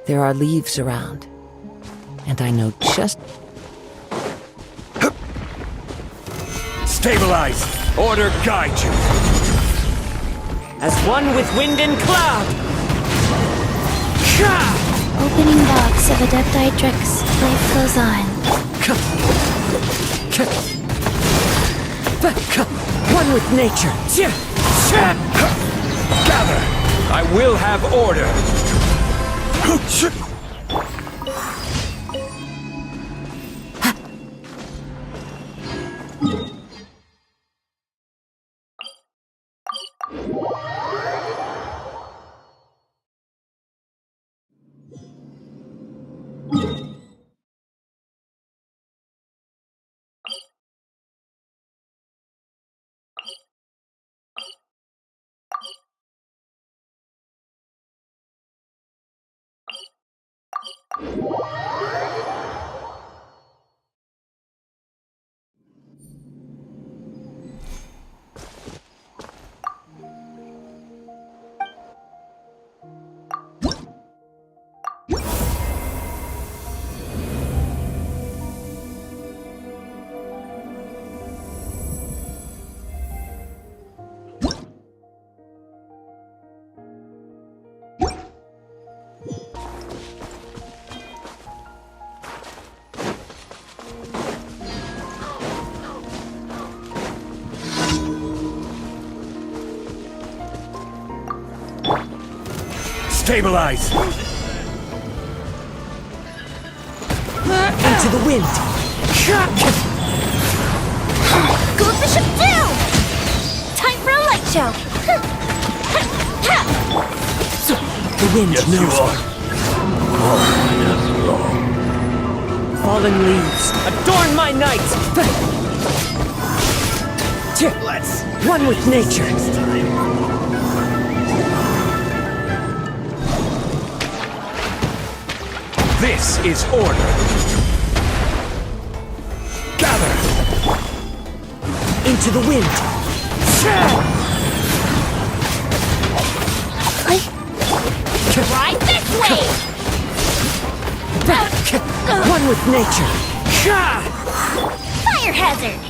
There are leaves around, and I know just... Stabilize! Order guide you! As one with wind and cloud! Opening box of Adepti Tricks. Life goes on. One with nature! Gather! I will have order! Stabilize! Into the wind! Go with the ship down! Time for a light show! The wind knows me. Fallen leaves, adorn my night! Let's... One with nature! This is order! Gather! Into the wind! Right this way! One with nature! Fire hazard!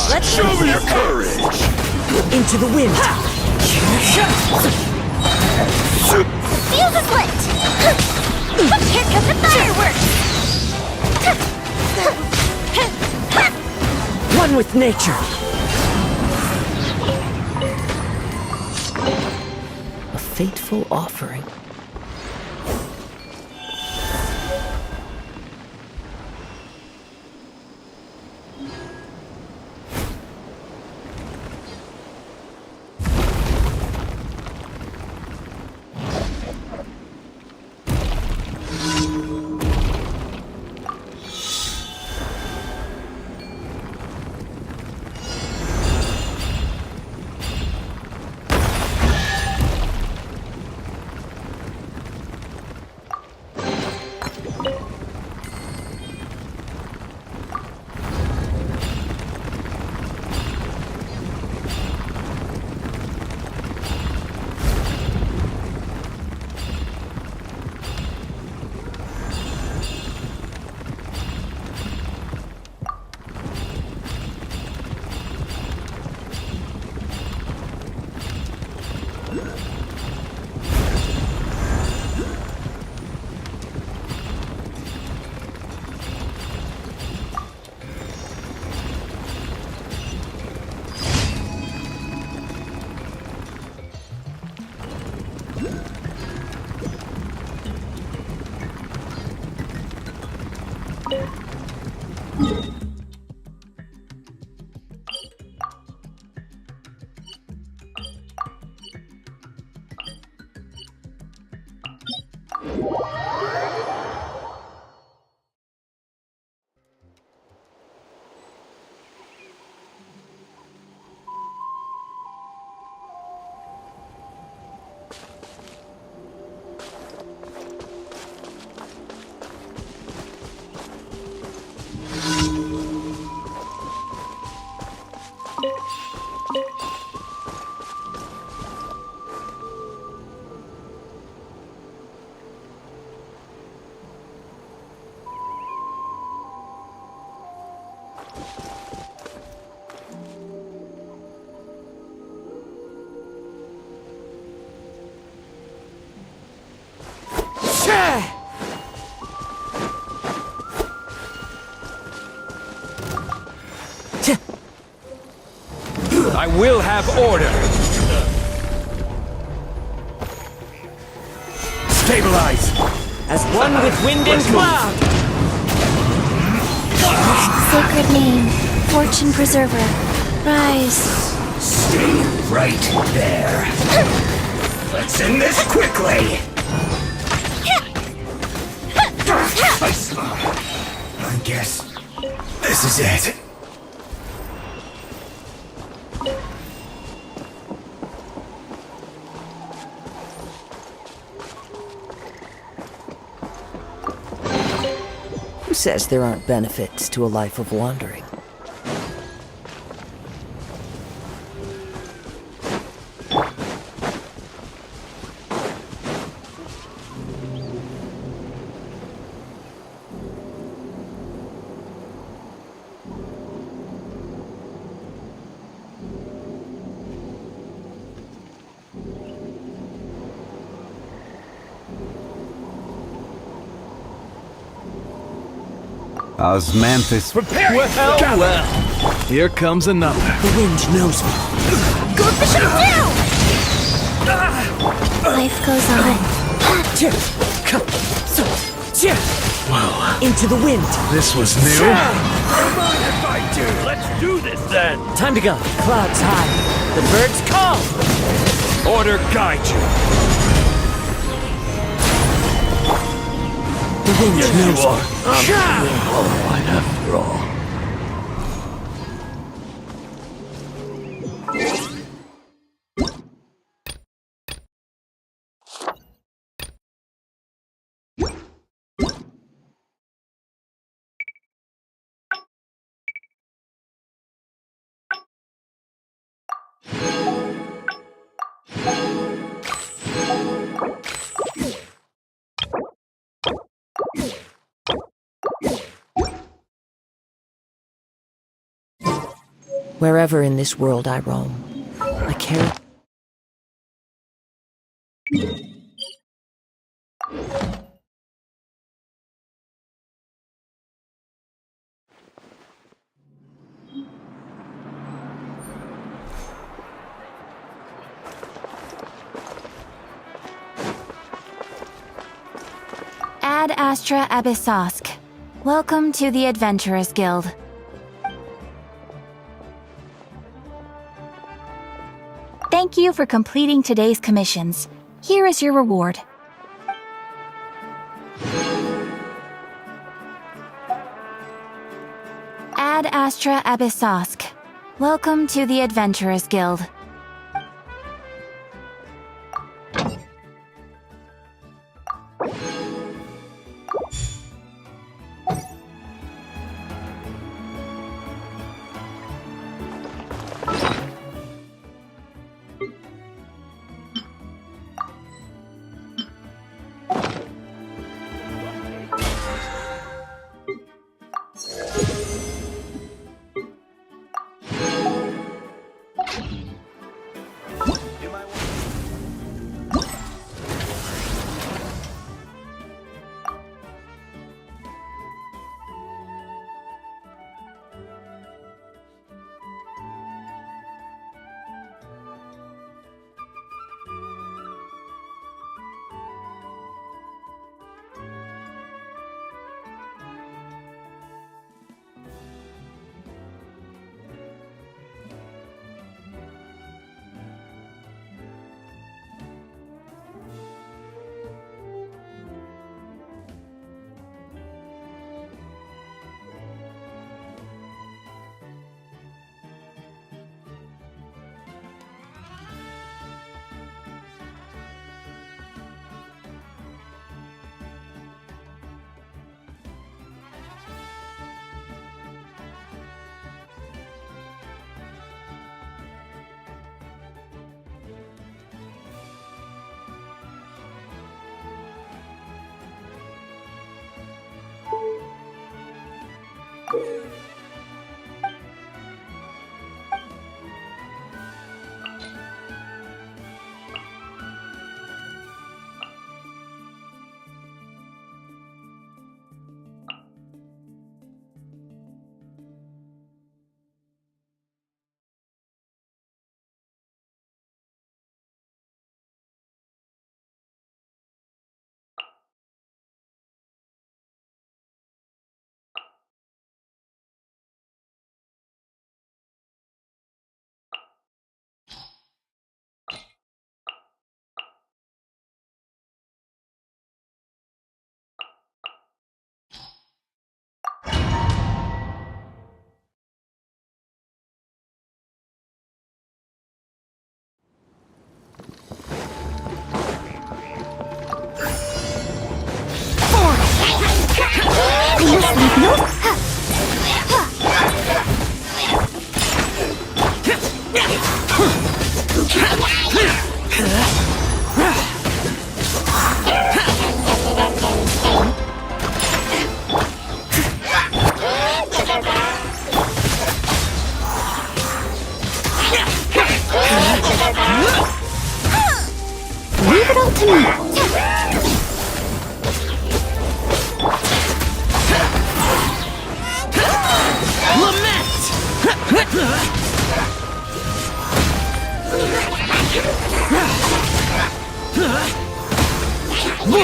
Let's show me your courage! Into the wind! Fuse is lit! Here comes the fireworks! One with nature! A fateful offering. I will have order. Stabilize. As one with wind and cloud. Sacred name, fortune preserver, rise. Stay right there. Let's end this quickly. I guess this is it. Who says there aren't benefits to a life of wandering? Osmanthus. Prepare Well. Here comes another. The wind knows me. Go Bishop down! Life goes on. Into the wind. This was new. Mind if I do? Let's do this then. Time to go. Clouds high. The birds call. Order guide you. The wind knows me. After all. Wherever in this world I roam, I carry... Ad Astra Abyssosk. Welcome to the Adventurers Guild. Thank you for completing today's commissions. Here is your reward. Ad Astra Abyssosk. Welcome to the Adventurers Guild.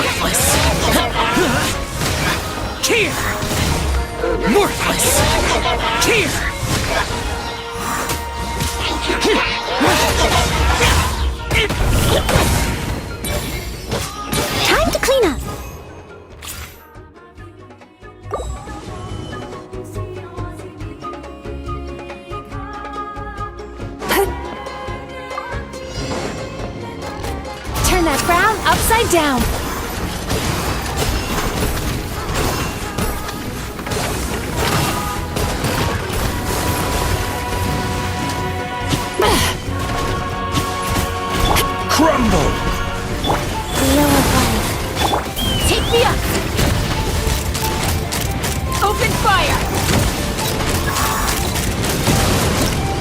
Worthless! Here! Worthless! Here! Time to clean up. Turn that frown upside down. Crumble! Wheel of life. Take me up. Open fire.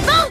Oh!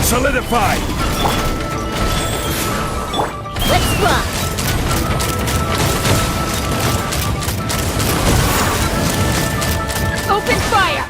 Solidify! Let's fly. Open fire.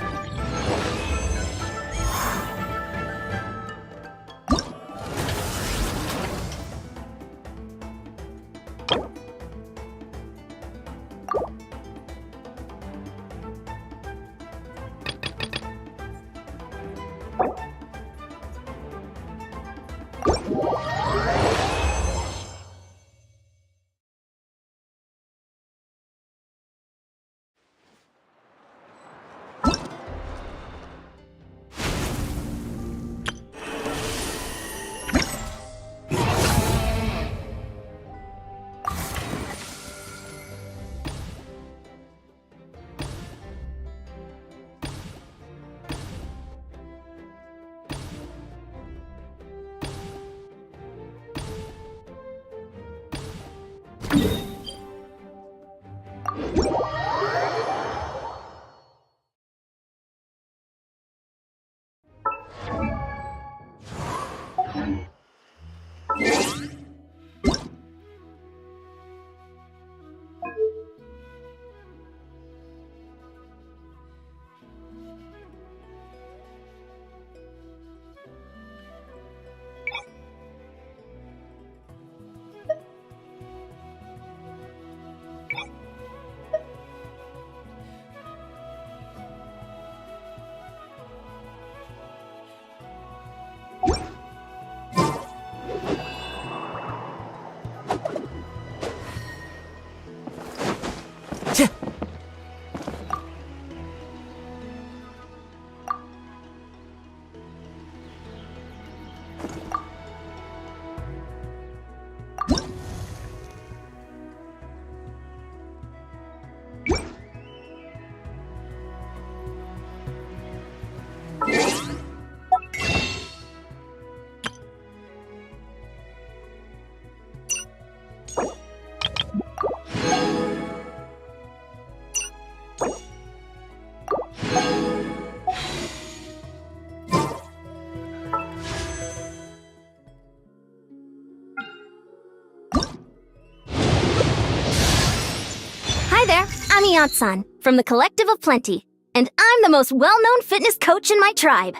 Hi there, I'm Iatsan, from the Collective of Plenty, and I'm the most well-known fitness coach in my tribe.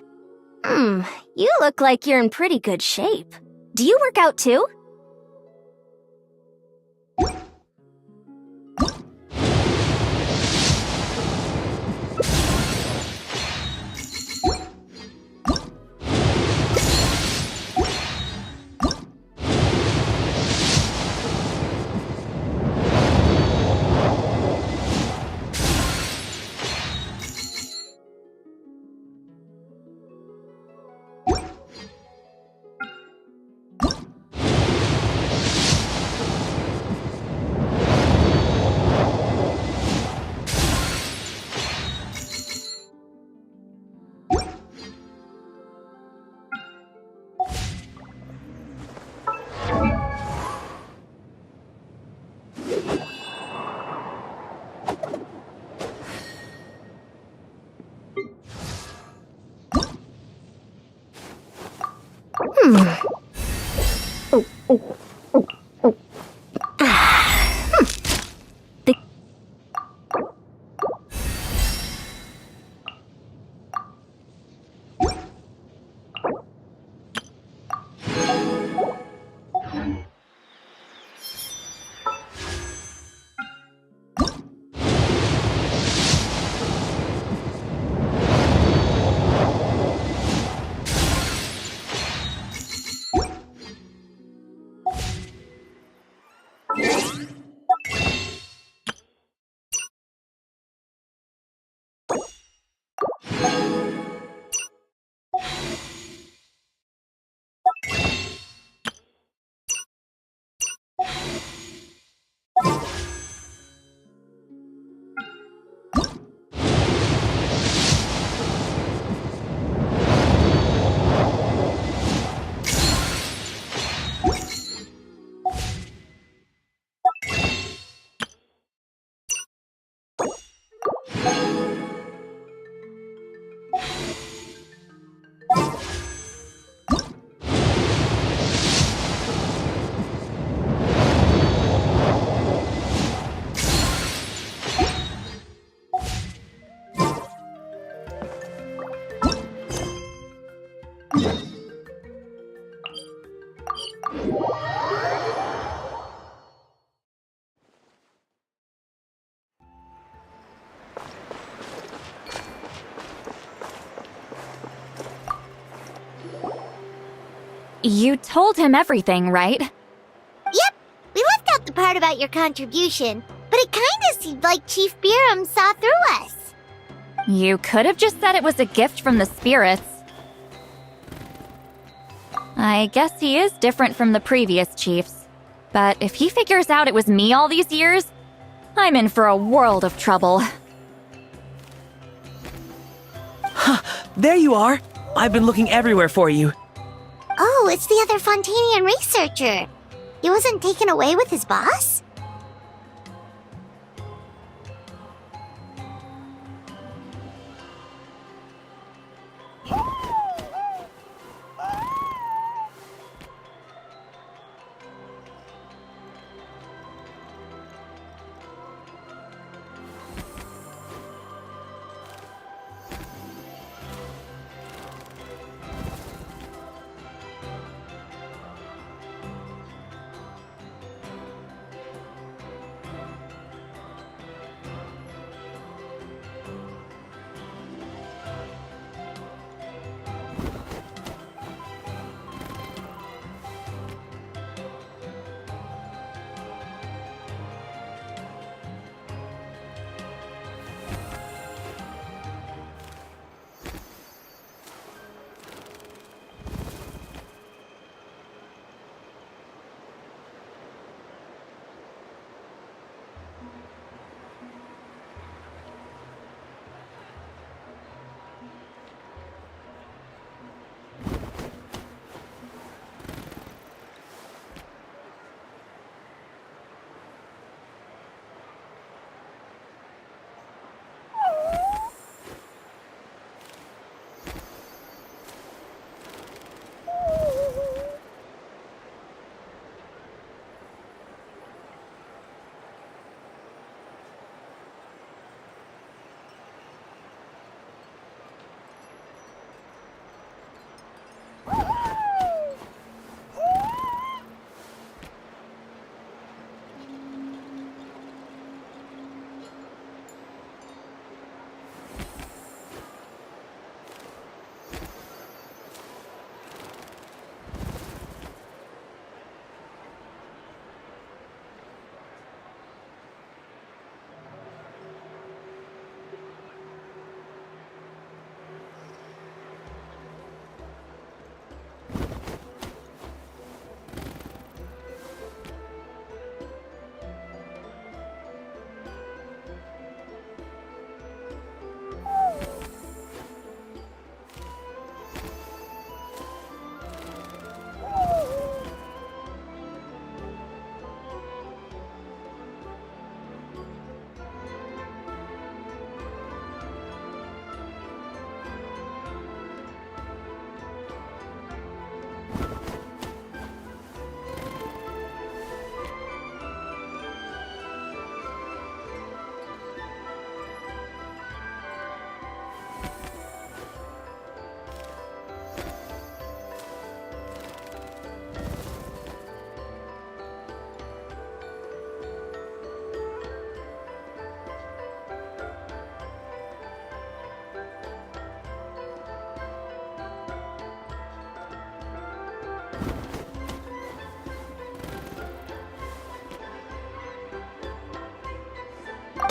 You look like you're in pretty good shape. Do you work out too? You told him everything, right? Yep, we left out the part about your contribution, but it kinda seemed like Chief Biram saw through us. You could have just said it was a gift from the spirits. I guess he is different from the previous chiefs. But if he figures out it was me all these years, I'm in for a world of trouble. There you are! I've been looking everywhere for you. Oh, it's the other Fontanian researcher. He wasn't taken away with his boss?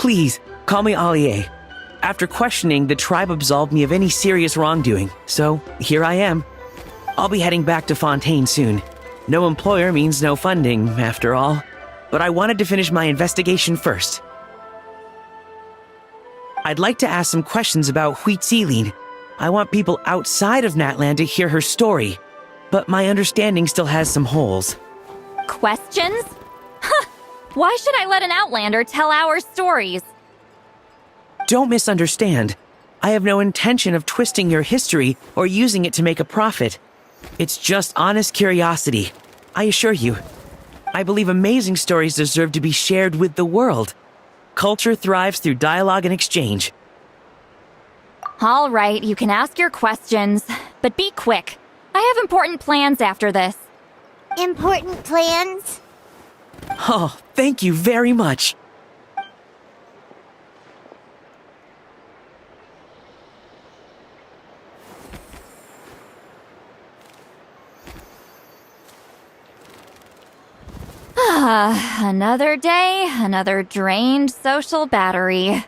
Please, call me Allier. After questioning, the tribe absolved me of any serious wrongdoing, so here I am. I'll be heading back to Fontaine soon. No employer means no funding, after all. But I wanted to finish my investigation first. I'd like to ask some questions about Huitzilin. I want people outside of Natland to hear her story, but my understanding still has some holes. Questions? Huh! Why should I let an Outlander tell our stories? Don't misunderstand. I have no intention of twisting your history or using it to make a profit. It's just honest curiosity, I assure you. I believe amazing stories deserve to be shared with the world. Culture thrives through dialogue and exchange. All right, you can ask your questions, but be quick. I have important plans after this. Important plans? Oh, thank you very much. Another day, another drained social battery.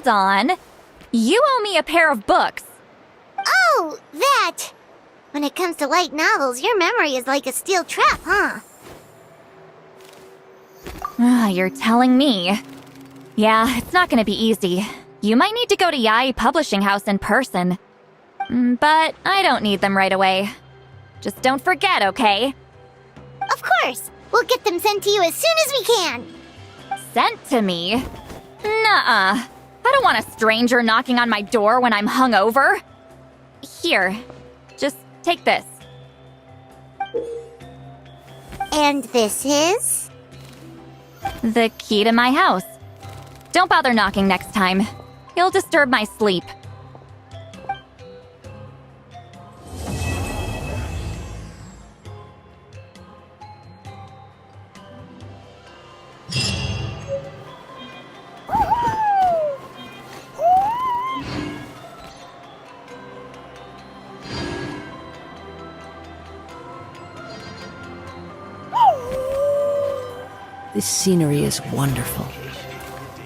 Hold on. You owe me a pair of books. Oh, that! When it comes to light novels, your memory is like a steel trap, huh? You're telling me. Yeah, it's not gonna be easy. You might need to go to Yai Publishing House in person. But I don't need them right away. Just don't forget, okay? Of course! We'll get them sent to you as soon as we can! Sent to me? Nuh-uh. I don't want a stranger knocking on my door when I'm hungover. Here, just take this. And this is? The key to my house. Don't bother knocking next time. You'll disturb my sleep. This scenery is wonderful.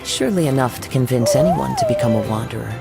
Surely enough to convince anyone to become a wanderer.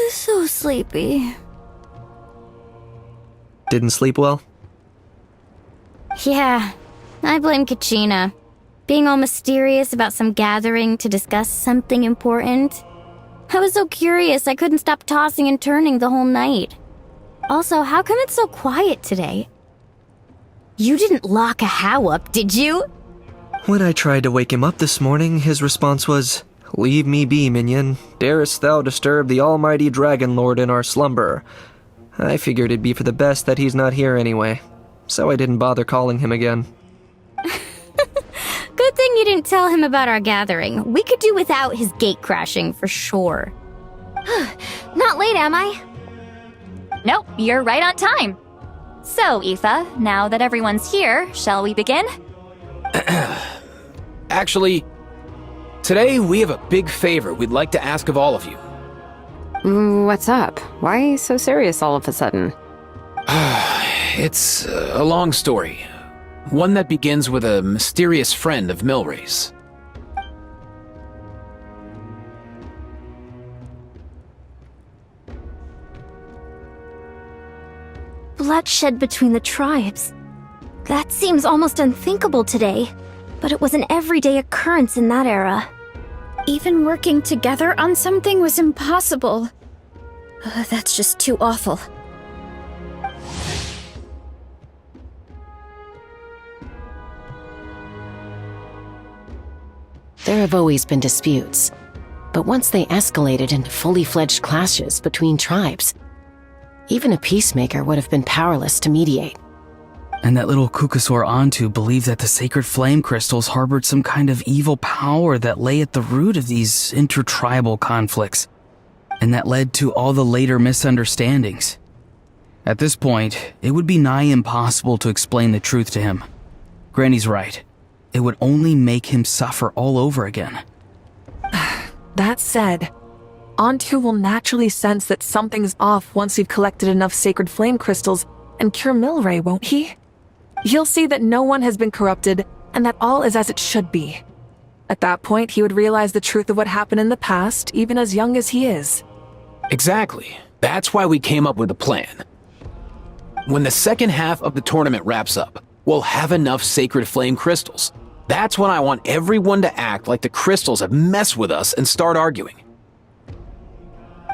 So sleepy. Didn't sleep well? Yeah, I blame Kachina. Being all mysterious about some gathering to discuss something important. I was so curious I couldn't stop tossing and turning the whole night. Also, how come it's so quiet today? You didn't lock a How up, did you? When I tried to wake him up this morning, his response was, "Leave me be, minion. Darest thou disturb the almighty Dragon Lord in our slumber?" I figured it'd be for the best that he's not here anyway, so I didn't bother calling him again. Good thing you didn't tell him about our gathering. We could do without his gate crashing for sure. Not late, am I? Nope, you're right on time. So, Aoife, now that everyone's here, shall we begin? Actually, today we have a big favor we'd like to ask of all of you. What's up? Why so serious all of a sudden? It's a long story. One that begins with a mysterious friend of Milray's. Bloodshed between the tribes. That seems almost unthinkable today, but it was an everyday occurrence in that era. Even working together on something was impossible. That's just too awful. There have always been disputes, but once they escalated into fully fledged clashes between tribes, even a peacemaker would have been powerless to mediate. And that little Kukasaur Antu believed that the sacred flame crystals harbored some kind of evil power that lay at the root of these intertribal conflicts, and that led to all the later misunderstandings. At this point, it would be nigh impossible to explain the truth to him. Granny's right. It would only make him suffer all over again. That said, Antu will naturally sense that something's off once we've collected enough sacred flame crystals and cure Milray, won't he? He'll see that no one has been corrupted and that all is as it should be. At that point, he would realize the truth of what happened in the past, even as young as he is. Exactly. That's why we came up with a plan. When the second half of the tournament wraps up, we'll have enough sacred flame crystals. That's when I want everyone to act like the crystals have messed with us and start arguing.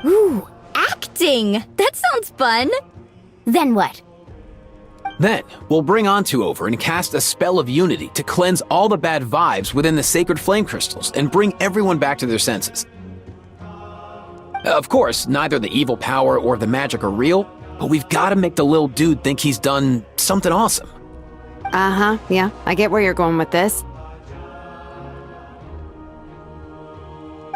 Ooh, acting! That sounds fun! Then what? Then, we'll bring Antu over and cast a spell of unity to cleanse all the bad vibes within the sacred flame crystals and bring everyone back to their senses. Of course, neither the evil power or the magic are real, but we've got to make the little dude think he's done something awesome. Yeah, I get where you're going with this.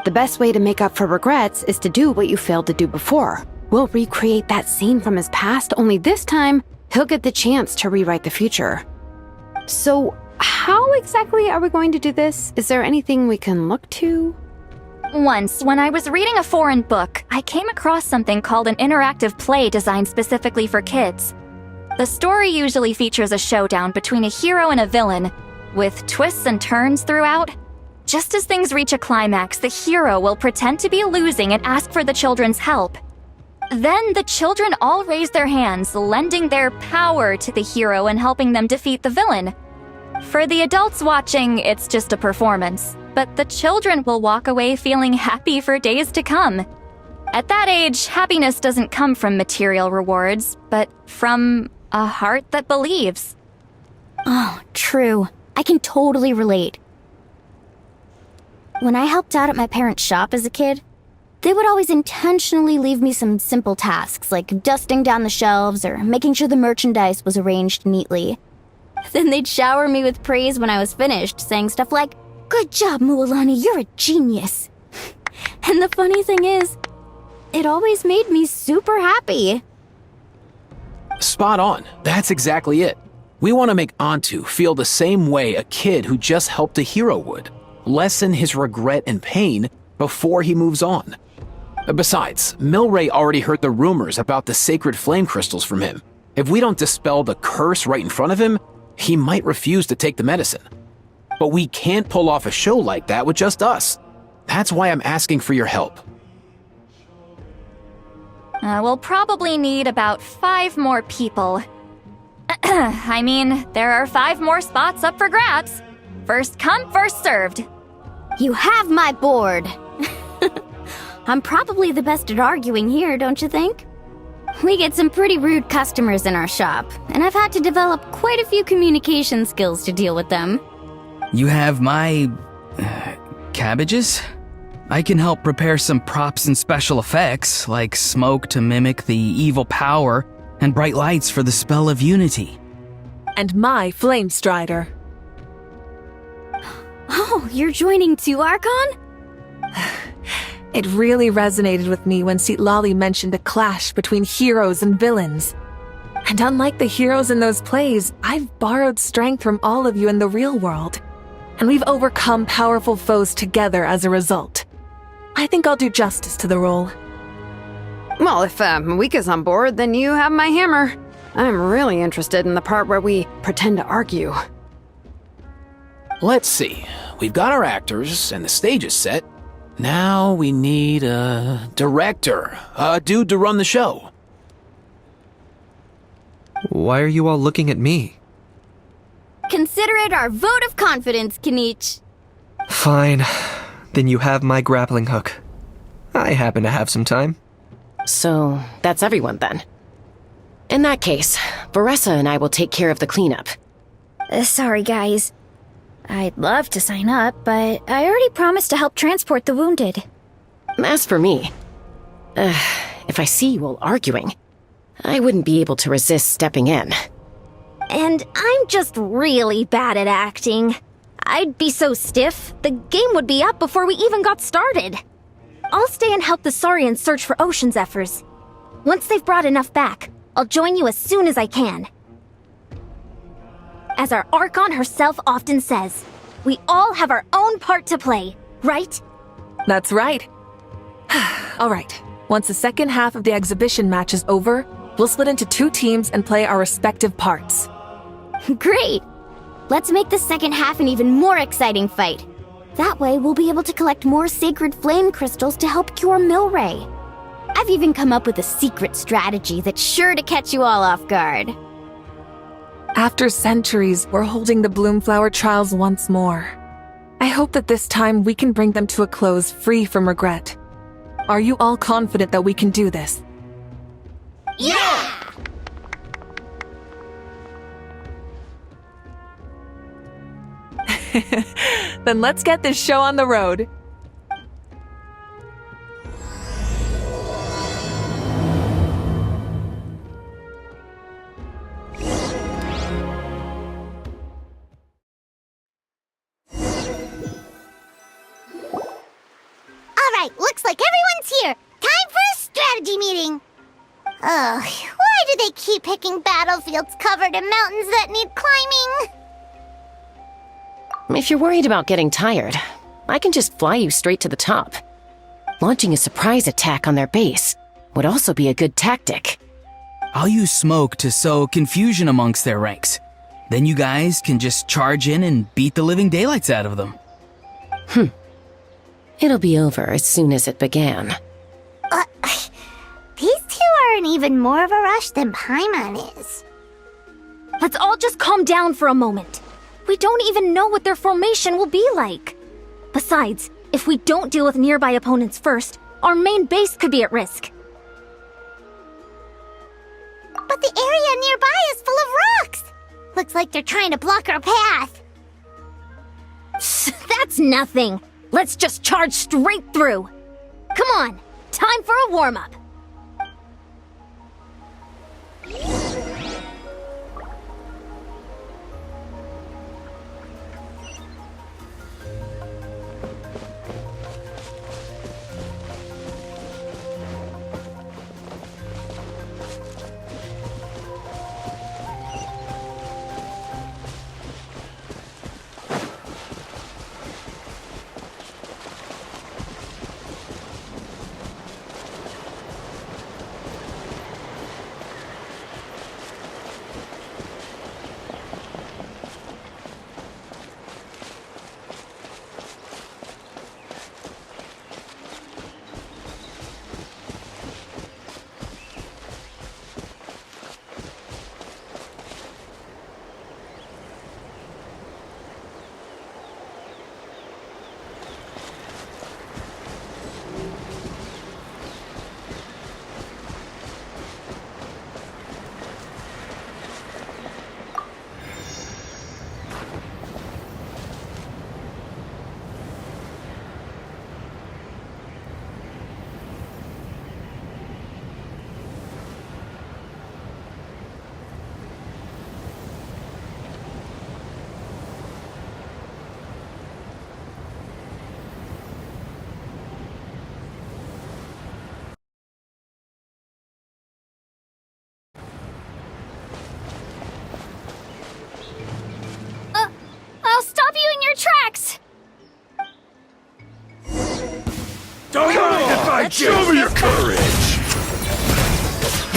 The best way to make up for regrets is to do what you failed to do before. We'll recreate that scene from his past, only this time, he'll get the chance to rewrite the future. So, how exactly are we going to do this? Is there anything we can look to? Once, when I was reading a foreign book, I came across something called an interactive play designed specifically for kids. The story usually features a showdown between a hero and a villain, with twists and turns throughout. Just as things reach a climax, the hero will pretend to be losing and ask for the children's help. Then the children all raise their hands, lending their power to the hero and helping them defeat the villain. For the adults watching, it's just a performance, but the children will walk away feeling happy for days to come. At that age, happiness doesn't come from material rewards, but from a heart that believes. Oh, true. I can totally relate. When I helped out at my parents' shop as a kid, they would always intentionally leave me some simple tasks like dusting down the shelves or making sure the merchandise was arranged neatly. Then they'd shower me with praise when I was finished, saying stuff like, "Good job, Mualani, you're a genius." And the funny thing is, it always made me super happy. Spot on. That's exactly it. We want to make Antu feel the same way a kid who just helped a hero would. Lessen his regret and pain before he moves on. Besides, Milray already heard the rumors about the sacred flame crystals from him. If we don't dispel the curse right in front of him, he might refuse to take the medicine. But we can't pull off a show like that with just us. That's why I'm asking for your help. We'll probably need about 5 more people. I mean, there are 5 more spots up for grabs. First come, first served. You have my board. I'm probably the best at arguing here, don't you think? We get some pretty rude customers in our shop, and I've had to develop quite a few communication skills to deal with them. You have my... cabbages? I can help prepare some props and special effects, like smoke to mimic the evil power, and bright lights for the spell of unity. And my flame strider. Oh, you're joining too, Archon? It really resonated with me when Lolly mentioned a clash between heroes and villains. And unlike the heroes in those plays, I've borrowed strength from all of you in the real world. And we've overcome powerful foes together as a result. I think I'll do justice to the role. Well, if Mika's on board, then you have my hammer. I'm really interested in the part where we pretend to argue. Let's see. We've got our actors and the stage is set. Now we need a director, a dude to run the show. Why are you all looking at me? Consider it our vote of confidence, Kanich. Fine. Then you have my grappling hook. I happen to have some time. So, that's everyone then. In that case, Varessa and I will take care of the cleanup. Sorry, guys. I'd love to sign up, but I already promised to help transport the wounded. As for me, if I see you all arguing, I wouldn't be able to resist stepping in. And I'm just really bad at acting. I'd be so stiff, the game would be up before we even got started. I'll stay and help the Saurians search for Ocean Zephyrs. Once they've brought enough back, I'll join you as soon as I can. As our Archon herself often says, we all have our own part to play, right? That's right. All right. Once the second half of the exhibition match is over, we'll split into 2 teams and play our respective parts. Great! Let's make the second half an even more exciting fight. That way, we'll be able to collect more sacred flame crystals to help cure Milray. I've even come up with a secret strategy that's sure to catch you all off guard. After centuries, we're holding the Bloomflower trials once more. I hope that this time we can bring them to a close free from regret. Are you all confident that we can do this? Yeah! Then let's get this show on the road. Alright, looks like everyone's here. Time for a strategy meeting. Ugh, why do they keep picking battlefields covered in mountains that need climbing? If you're worried about getting tired, I can just fly you straight to the top. Launching a surprise attack on their base would also be a good tactic. I'll use smoke to sow confusion amongst their ranks. Then you guys can just charge in and beat the living daylights out of them. It'll be over as soon as it began. These two are in even more of a rush than Paimon is. Let's all just calm down for a moment. We don't even know what their formation will be like. Besides, if we don't deal with nearby opponents first, our main base could be at risk. But the area nearby is full of rocks. Looks like they're trying to block our path. That's nothing. Let's just charge straight through. Come on, time for a warm-up.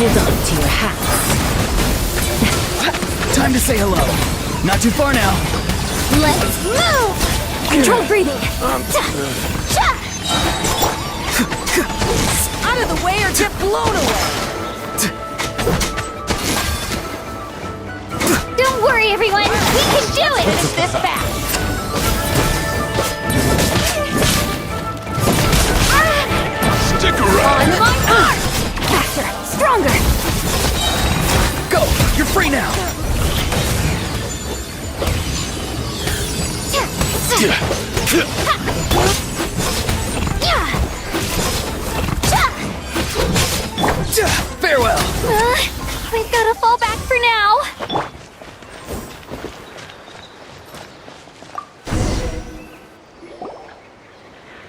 Hold on to your hats. Time to say hello. Not too far now. Let's move! Control breathing. Out of the way or get blown away! Don't worry, everyone. We can do it. Finish this fast! Stick around! On my mark! Faster, stronger. Go! You're free now! Farewell! We've got to fall back for now.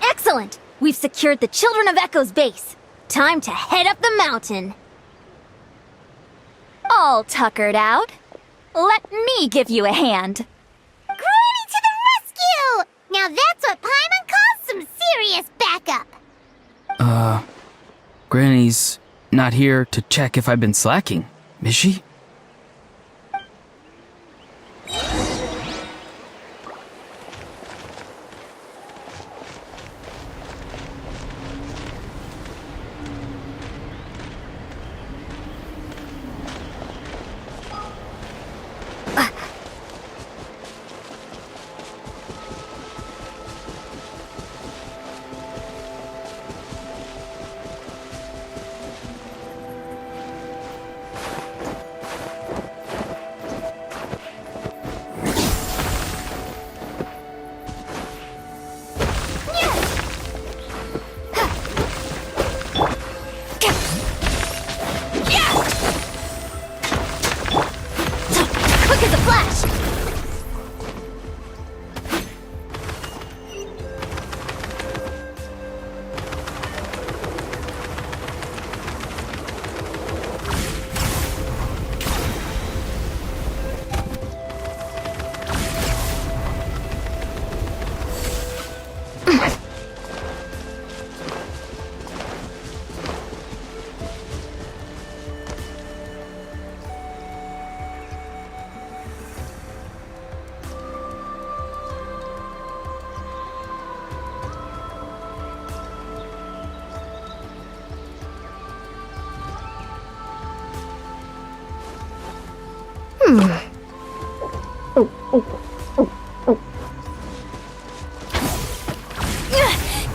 Excellent! We've secured the Children of Echo's base. Time to head up the mountain. All tuckered out. Let me give you a hand. Granny to the rescue! Now that's what Paimon calls some serious backup. Granny's not here to check if I've been slacking, is she? Quick as a flash!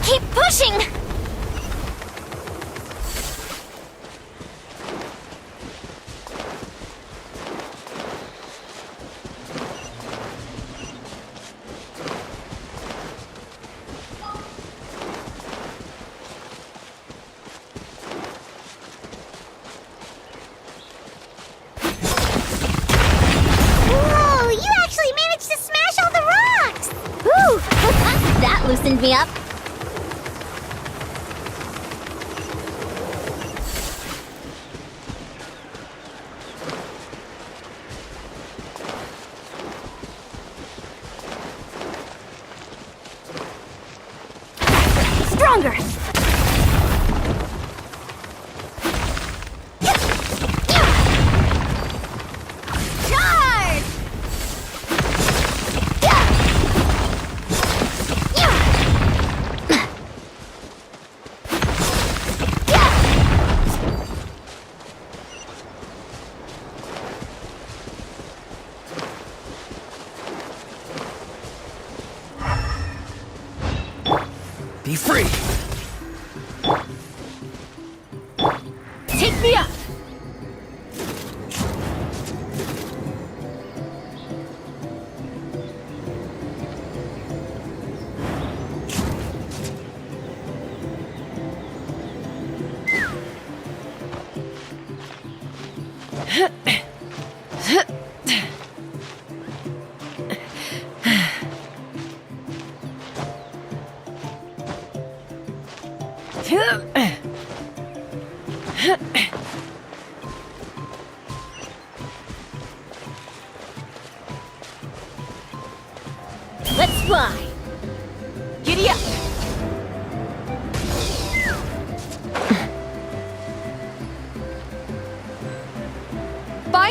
Keep pushing! Whoa, you actually managed to smash all the rocks! Whew, that loosened me up. Stronger! Charge! Be free! Take me up! Let's fly! Giddy up!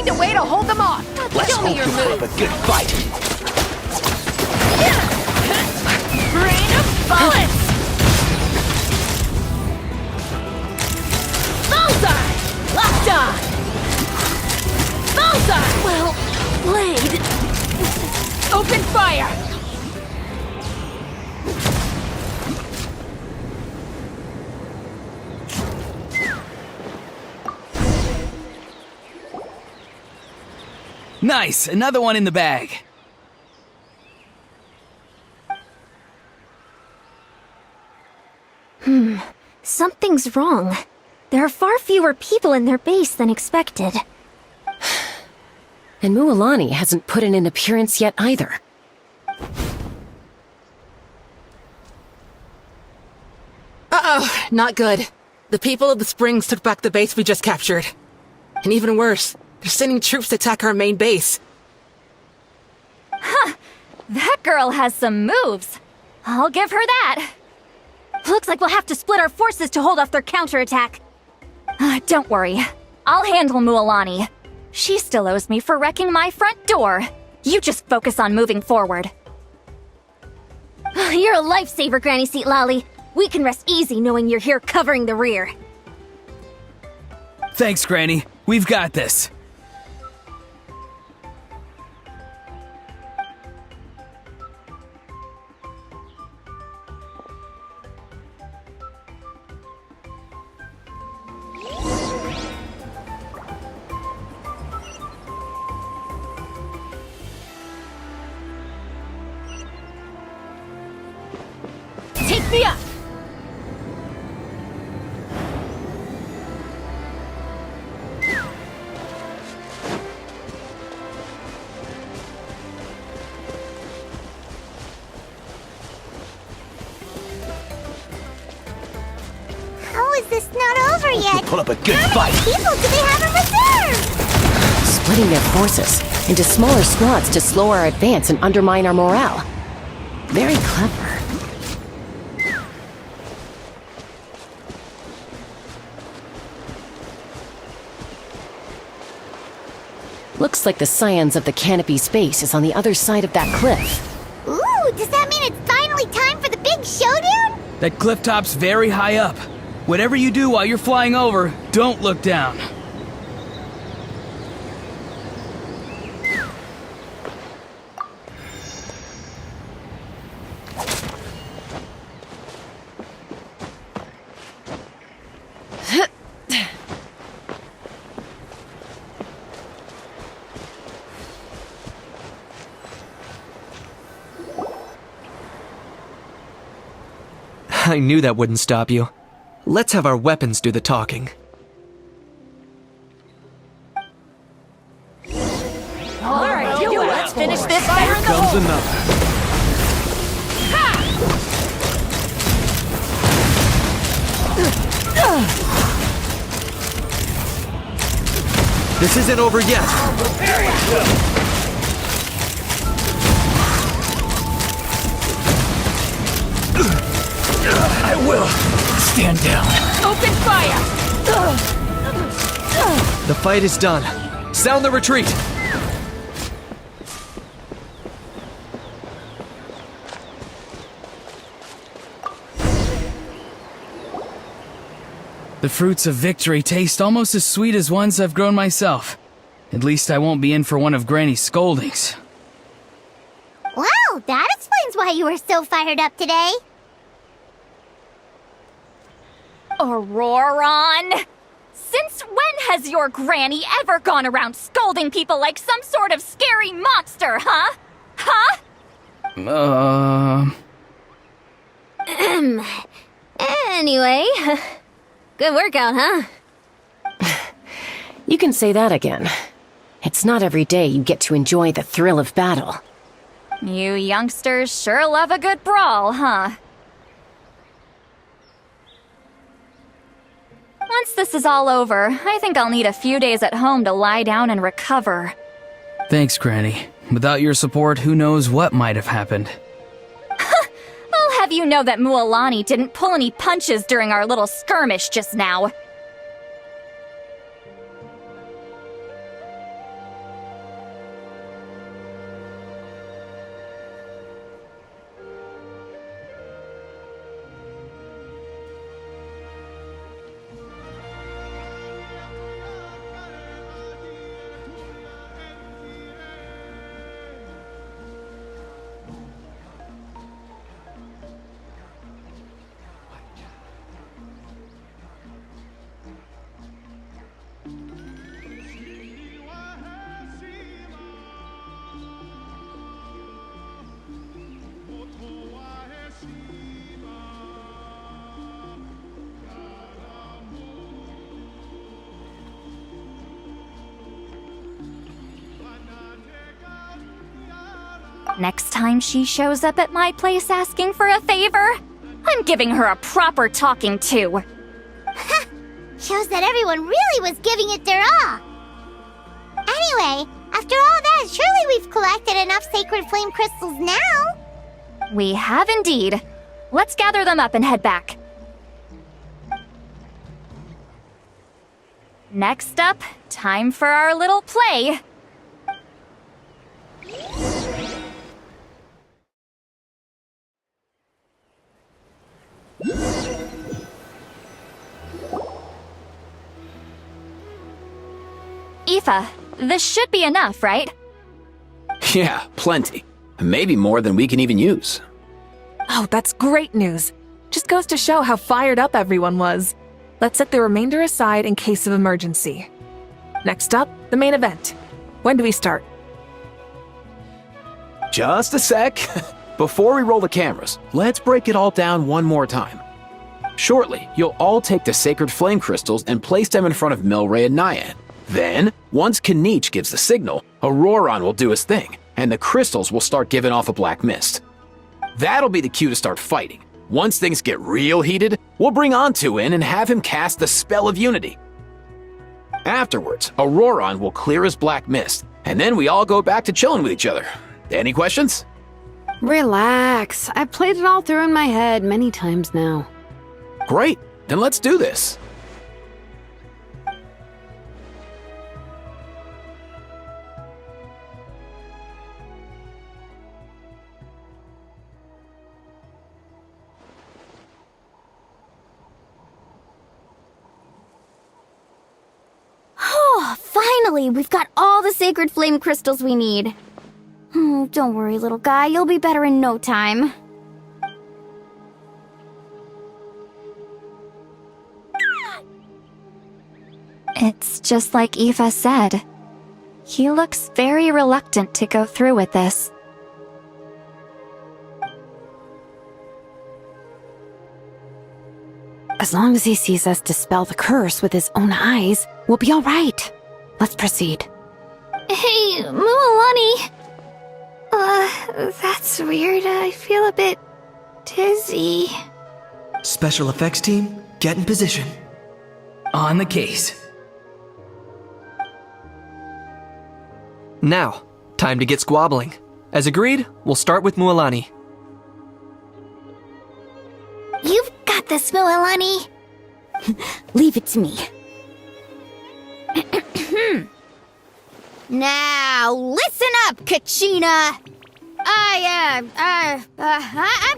find a way to hold them off. Let's Show me hope your you put move. up a good fight. Rain of bullets! Bullseye! Locked on! Bullseye! Well played. Open fire! Nice, another one in the bag. Something's wrong. There are far fewer people in their base than expected. And Mualani hasn't put in an appearance yet either. Uh-oh, not good. The people of the Springs took back the base we just captured. And even worse, they're sending troops to attack our main base. That girl has some moves. I'll give her that. Looks like we'll have to split our forces to hold off their counterattack. Don't worry. I'll handle Mualani. She still owes me for wrecking my front door. You just focus on moving forward. You're a lifesaver, Granny Seat Lolly. We can rest easy knowing you're here covering the rear. Thanks, Granny. We've got this. Take me up! How is this not over yet? Put up a good fight. People do they have in reserve? Splitting their forces into smaller squads to slow our advance and undermine our morale. Very clever. Looks like the Scions of the Canopy Space is on the other side of that cliff. Ooh, does that mean it's finally time for the big showdown? That cliff top's very high up. Whatever you do while you're flying over, don't look down. I knew that wouldn't stop you. Let's have our weapons do the talking. Alright, let's finish this fire in the Comes hole! another. This isn't over yet. I will. Stand down. Open fire! The fight is done. Sound the retreat. The fruits of victory taste almost as sweet as ones I've grown myself. At least I won't be in for one of Granny's scoldings. Wow, that explains why you were so fired up today. Auroron! Since when has your granny ever gone around scolding people like some sort of scary monster, huh? Huh? Anyway, good workout, huh? You can say that again. It's not every day you get to enjoy the thrill of battle. You youngsters sure love a good brawl, huh? Once this is all over, I think I'll need a few days at home to lie down and recover. Thanks, Granny. Without your support, who knows what might have happened. I'll have you know that Mualani didn't pull any punches during our little skirmish just now. Next time she shows up at my place asking for a favor, I'm giving her a proper talking to. Shows that everyone really was giving it their all. Anyway, after all that, surely we've collected enough sacred flame crystals now. We have indeed. Let's gather them up and head back. Next up, time for our little play. Aoife, this should be enough, right? Yeah, plenty. Maybe more than we can even use. Oh, that's great news. Just goes to show how fired up everyone was. Let's set the remainder aside in case of emergency. Next up, the main event. When do we start? Just a sec. Before we roll the cameras, let's break it all down one more time. Shortly, you'll all take the sacred flame crystals and place them in front of Milray and Nyan. Then, once Kanich gives the signal, Auroron will do his thing, and the crystals will start giving off a black mist. That'll be the cue to start fighting. Once things get real heated, we'll bring Antu in and have him cast the Spell of Unity. Afterwards, Auroron will clear his black mist, and then we all go back to chilling with each other. Any questions? Relax. I've played it all through in my head many times now. Great, then let's do this. Oh, finally! We've got all the sacred flame crystals we need. Don't worry, little guy. You'll be better in no time. It's just like Aoife said. He looks very reluctant to go through with this. As long as he sees us dispel the curse with his own eyes, we'll be all right. Let's proceed. Hey, Mualani. That's weird. I feel a bit dizzy. Special effects team, get in position. On the case. Now, time to get squabbling. As agreed, we'll start with Mualani. You've got this, Mualani. Leave it to me. Now, listen up, Kachina! I'm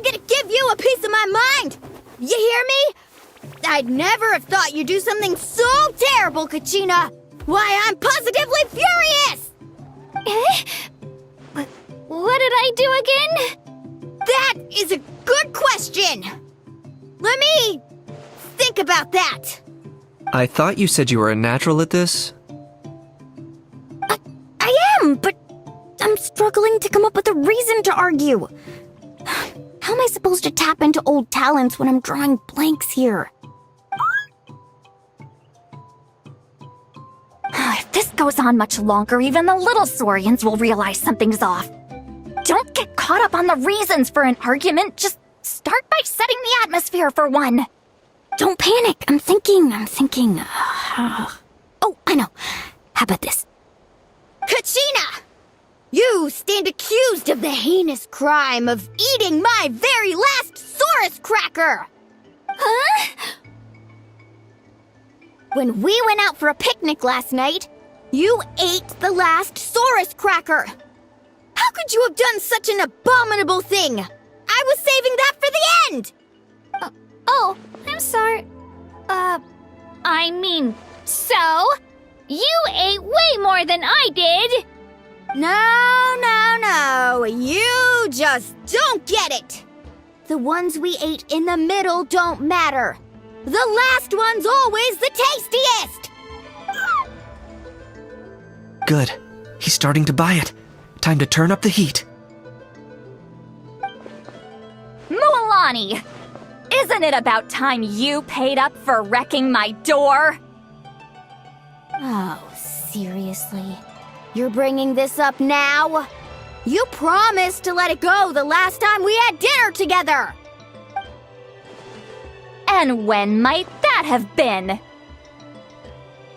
gonna give you a piece of my mind! You hear me? I'd never have thought you'd do something so terrible, Kachina! Why, I'm positively furious! What did I do again? That is a good question! Let me think about that. I thought you said you were a natural at this. I am, but I'm struggling to come up with a reason to argue. How am I supposed to tap into old talents when I'm drawing blanks here? If this goes on much longer, even the little Saurians will realize something's off. Don't get caught up on the reasons for an argument. Just start by setting the atmosphere for one. Don't panic. I'm thinking. Oh, I know. How about this? Kachina! You stand accused of the heinous crime of eating my very last Saurus cracker! Huh? When we went out for a picnic last night, you ate the last Saurus cracker! How could you have done such an abominable thing? I was saving that for the end! Oh, I'm sorry. I mean, so? You ate way more than I did! No, you just don't get it! The ones we ate in the middle don't matter. The last one's always the tastiest! Good. He's starting to buy it. Time to turn up the heat. Mualani! Isn't it about time you paid up for wrecking my door? Oh, seriously? You're bringing this up now? You promised to let it go the last time we had dinner together! And when might that have been?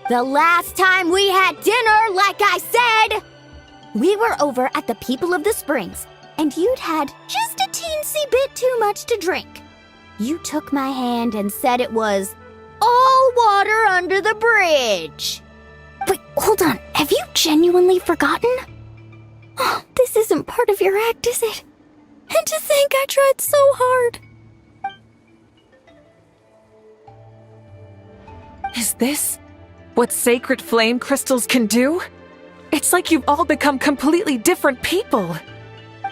The last time we had dinner, like I said! We were over at the People of the Springs, and you'd had just a teensy bit too much to drink. You took my hand and said it was all water under the bridge. Wait, hold on. Have you genuinely forgotten? Oh, this isn't part of your act, is it? And to think I tried so hard. Is this what sacred flame crystals can do? It's like you've all become completely different people.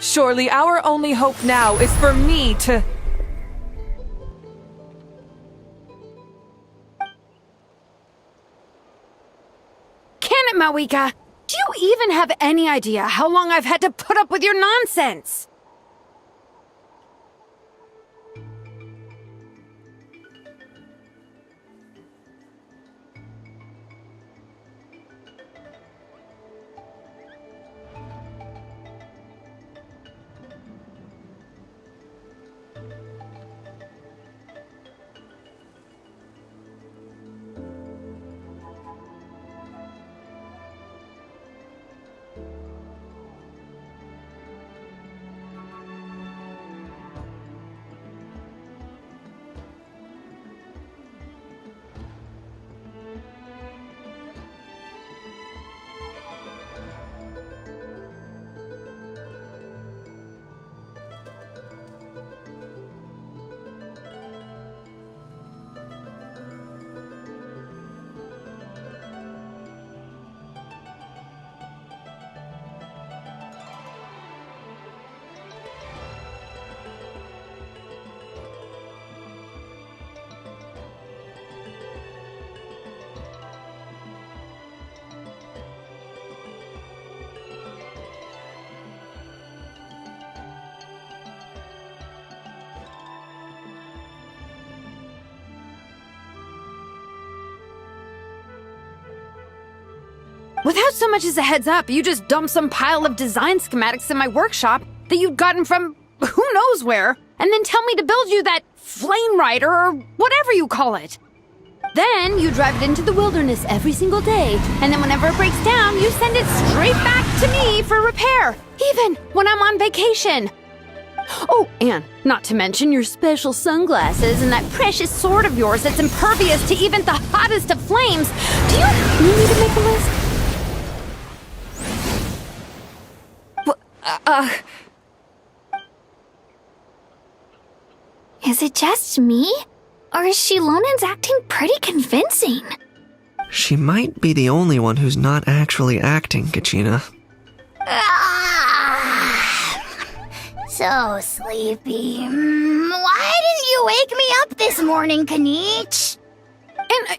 Surely our only hope now is for me to... Can it, Mawika? Do you even have any idea how long I've had to put up with your nonsense? Without so much as a heads up, you just dumped some pile of design schematics in my workshop that you'd gotten from who knows where, and then tell me to build you that flame rider or whatever you call it. Then you drive it into the wilderness every single day, and then whenever it breaks down, you send it straight back to me for repair, even when I'm on vacation. Oh, and not to mention your special sunglasses and that precious sword of yours that's impervious to even the hottest of flames. Do you need me to make a list? Is it just me? Or is Shilonen's acting pretty convincing? She might be the only one who's not actually acting, Kachina. So sleepy. Why didn't you wake me up this morning, Kanich?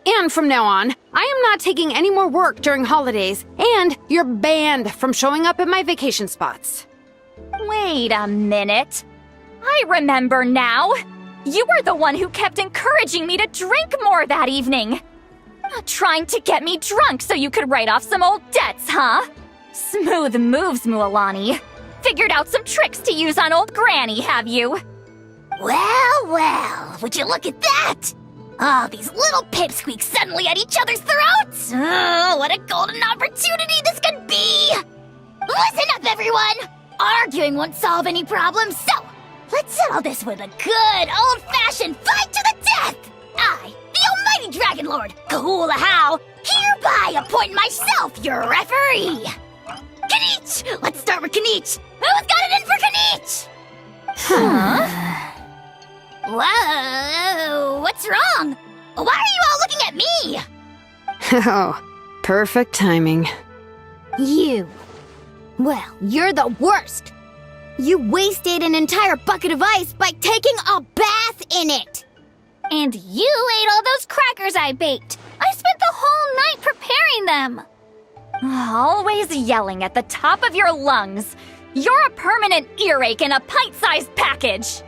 And from now on, I am not taking any more work during holidays, and you're banned from showing up at my vacation spots. Wait a minute. I remember now. You were the one who kept encouraging me to drink more that evening. Trying to get me drunk so you could write off some old debts, huh? Smooth moves, Mualani. Figured out some tricks to use on old Granny, have you? Well, would you look at that? Oh, these little pipsqueaks suddenly at each other's throats! Oh, what a golden opportunity this could be! Listen up, everyone! Arguing won't solve any problems, so let's settle this with a good old-fashioned fight to the death! I, the almighty Dragon Lord, Kahula How, hereby appoint myself your referee! Kanich! Let's start with Kanich! Who's got it in for Kanich? Huh? Whoa, what's wrong? Why are you all looking at me? Oh, perfect timing. You. Well, you're the worst. You wasted an entire bucket of ice by taking a bath in it. And you ate all those crackers I baked. I spent the whole night preparing them. Always yelling at the top of your lungs. You're a permanent earache in a pint-sized package.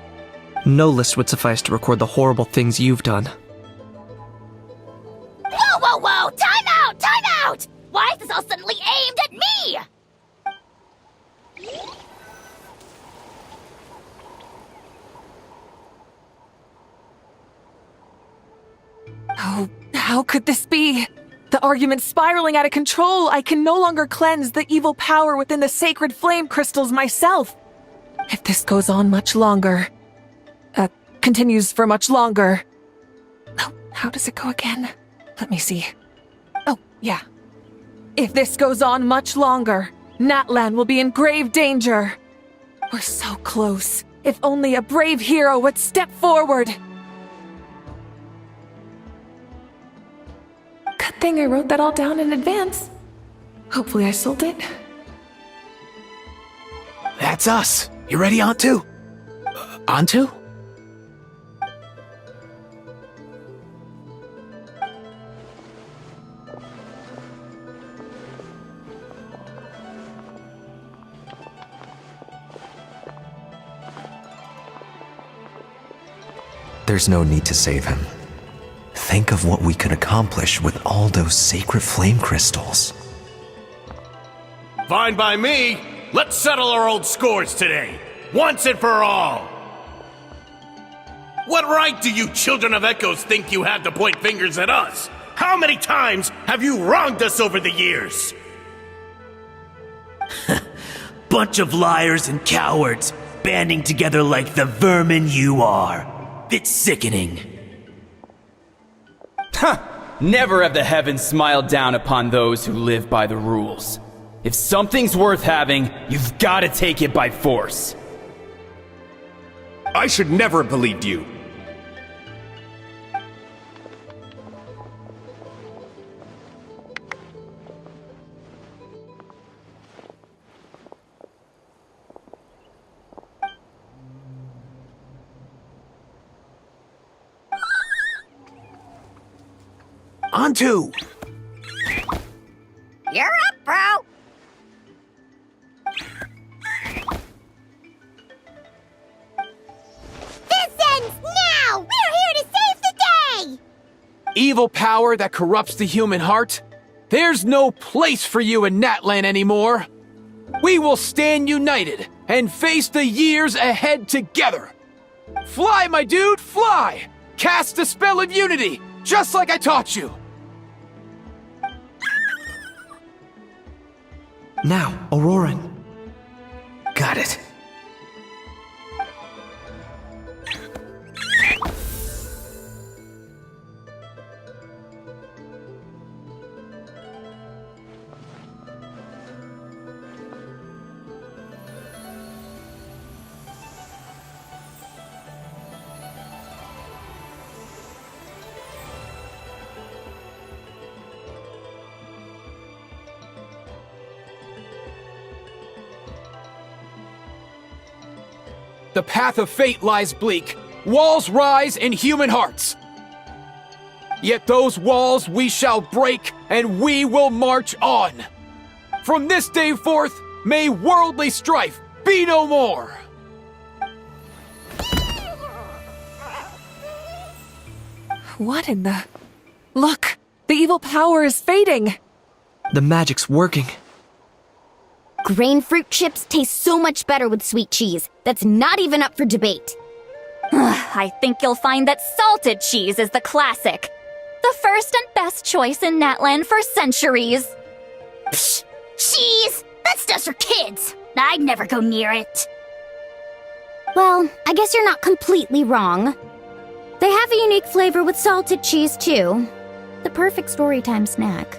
No list would suffice to record the horrible things you've done. Whoa! Time out! Why is this all suddenly aimed at me? How could this be? The argument's spiraling out of control. I can no longer cleanse the evil power within the sacred flame crystals myself. If this goes on much longer, continues for much longer. Oh, how does it go again? Let me see. Oh, yeah. If this goes on much longer, Natlan will be in grave danger. We're so close. If only a brave hero would step forward. Good thing I wrote that all down in advance. Hopefully I sold it. That's us. You ready, Antu? Antu? There's no need to save him. Think of what we could accomplish with all those sacred flame crystals. Fine by me. Let's settle our old scores today, once and for all. What right do you children of Echoes think you have to point fingers at us? How many times have you wronged us over the years? Bunch of liars and cowards, banding together like the vermin you are. It's sickening. Never have the heavens smiled down upon those who live by the rules. If something's worth having, you've got to take it by force. I should never have believed you. Antu! You're up, bro! This ends now! We're here to save the day! Evil power that corrupts the human heart? There's no place for you in Natlan anymore! We will stand united and face the years ahead together! Fly, my dude, fly! Cast the spell of unity, just like I taught you! Now, Auroran. Got it. The path of fate lies bleak. Walls rise in human hearts. Yet those walls we shall break, and we will march on. From this day forth, may worldly strife be no more. What in the... Look! The evil power is fading! The magic's working. Grain fruit chips taste so much better with sweet cheese. That's not even up for debate. I think you'll find that salted cheese is the classic. The first and best choice in Natlan for centuries. Psh! Cheese! That stuff's for kids! I'd never go near it. Well, I guess you're not completely wrong. They have a unique flavor with salted cheese, too. The perfect storytime snack.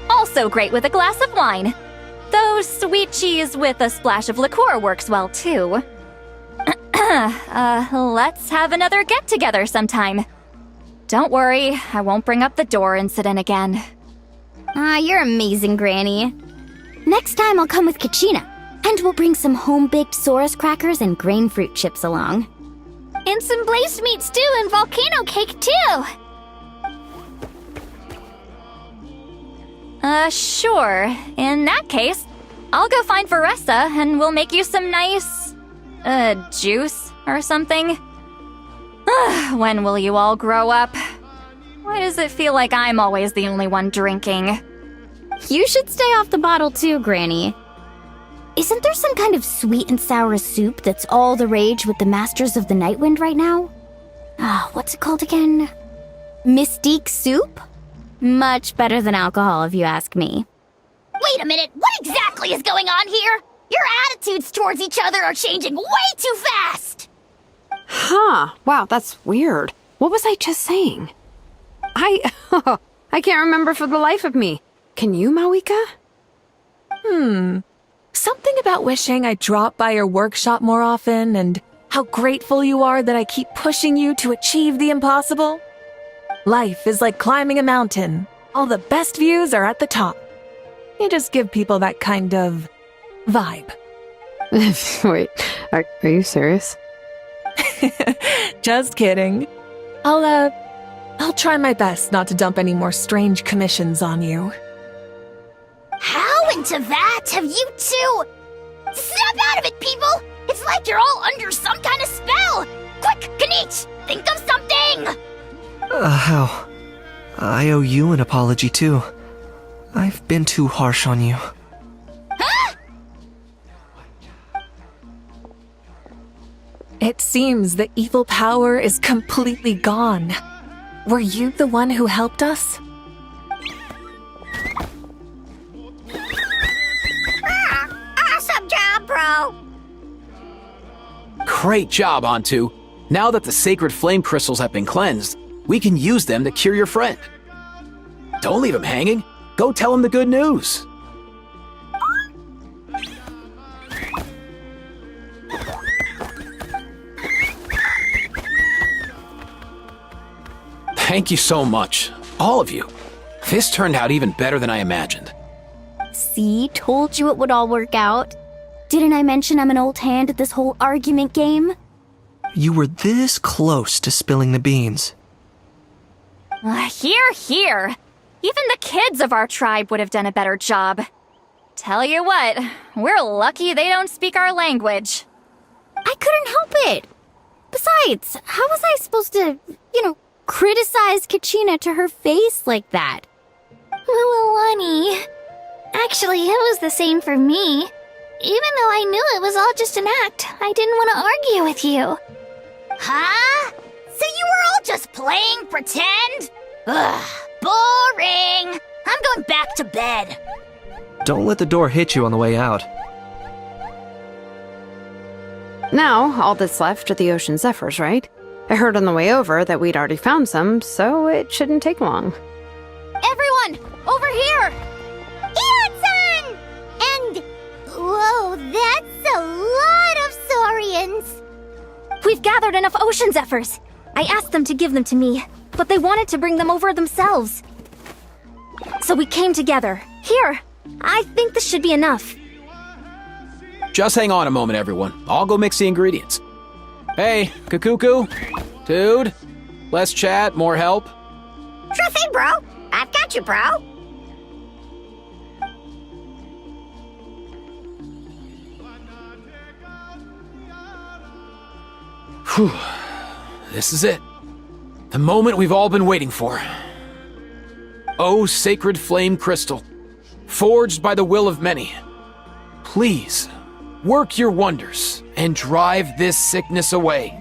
Also great with a glass of wine. Though sweet cheese with a splash of liqueur works well, too. Let's have another get-together sometime. Don't worry, I won't bring up the door incident again. You're amazing, Granny. Next time I'll come with Kachina, and we'll bring some home-baked Saurus crackers and grain fruit chips along. And some blazed meat stew and volcano cake, too! Sure. In that case, I'll go find Varessa and we'll make you some nice, juice or something. When will you all grow up? Why does it feel like I'm always the only one drinking? You should stay off the bottle too, Granny. Isn't there some kind of sweet and sour soup that's all the rage with the Masters of the Nightwind right now? What's it called again? Mystique soup? Much better than alcohol, if you ask me. Wait a minute, what exactly is going on here? Your attitudes towards each other are changing way too fast! Huh. Wow, that's weird. What was I just saying? I can't remember for the life of me. Can you, Mawika? Something about wishing I dropped by your workshop more often and how grateful you are that I keep pushing you to achieve the impossible. Life is like climbing a mountain. All the best views are at the top. You just give people that kind of vibe. Wait, are you serious? Just kidding. I'll try my best not to dump any more strange commissions on you. How into that have you two? Snap out of it, people! It's like you're all under some kind of spell! Quick, Kanich, think of something! How? I owe you an apology too. I've been too harsh on you. Huh? It seems the evil power is completely gone. Were you the one who helped us? Awesome job, bro! Great job, Antu. Now that the sacred flame crystals have been cleansed, we can use them to cure your friend. Don't leave him hanging. Go tell him the good news. Thank you so much, all of you. This turned out even better than I imagined. See, told you it would all work out. Didn't I mention I'm an old hand at this whole argument game? You were this close to spilling the beans. Here. Even the kids of our tribe would have done a better job. Tell you what, we're lucky they don't speak our language. I couldn't help it. Besides, how was I supposed to, criticize Kachina to her face like that? Lualani. Actually, it was the same for me. Even though I knew it was all just an act, I didn't want to argue with you. Huh? So you were all just playing pretend? Ugh, boring. I'm going back to bed. Don't let the door hit you on the way out. Now, all that's left are the ocean zephyrs, right? I heard on the way over that we'd already found some, so it shouldn't take long. Everyone, over here! Ian-san! And... whoa, that's a lot of saurians. We've gathered enough ocean zephyrs. I asked them to give them to me, but they wanted to bring them over themselves. So we came together. Here, I think this should be enough. Just hang on a moment, everyone. I'll go mix the ingredients. Hey, Kakuku? Dude? Less chat, more help? Sure thing, bro. I've got you, bro. Whew. This is it. The moment we've all been waiting for. Oh, sacred flame crystal, forged by the will of many. Please, work your wonders and drive this sickness away.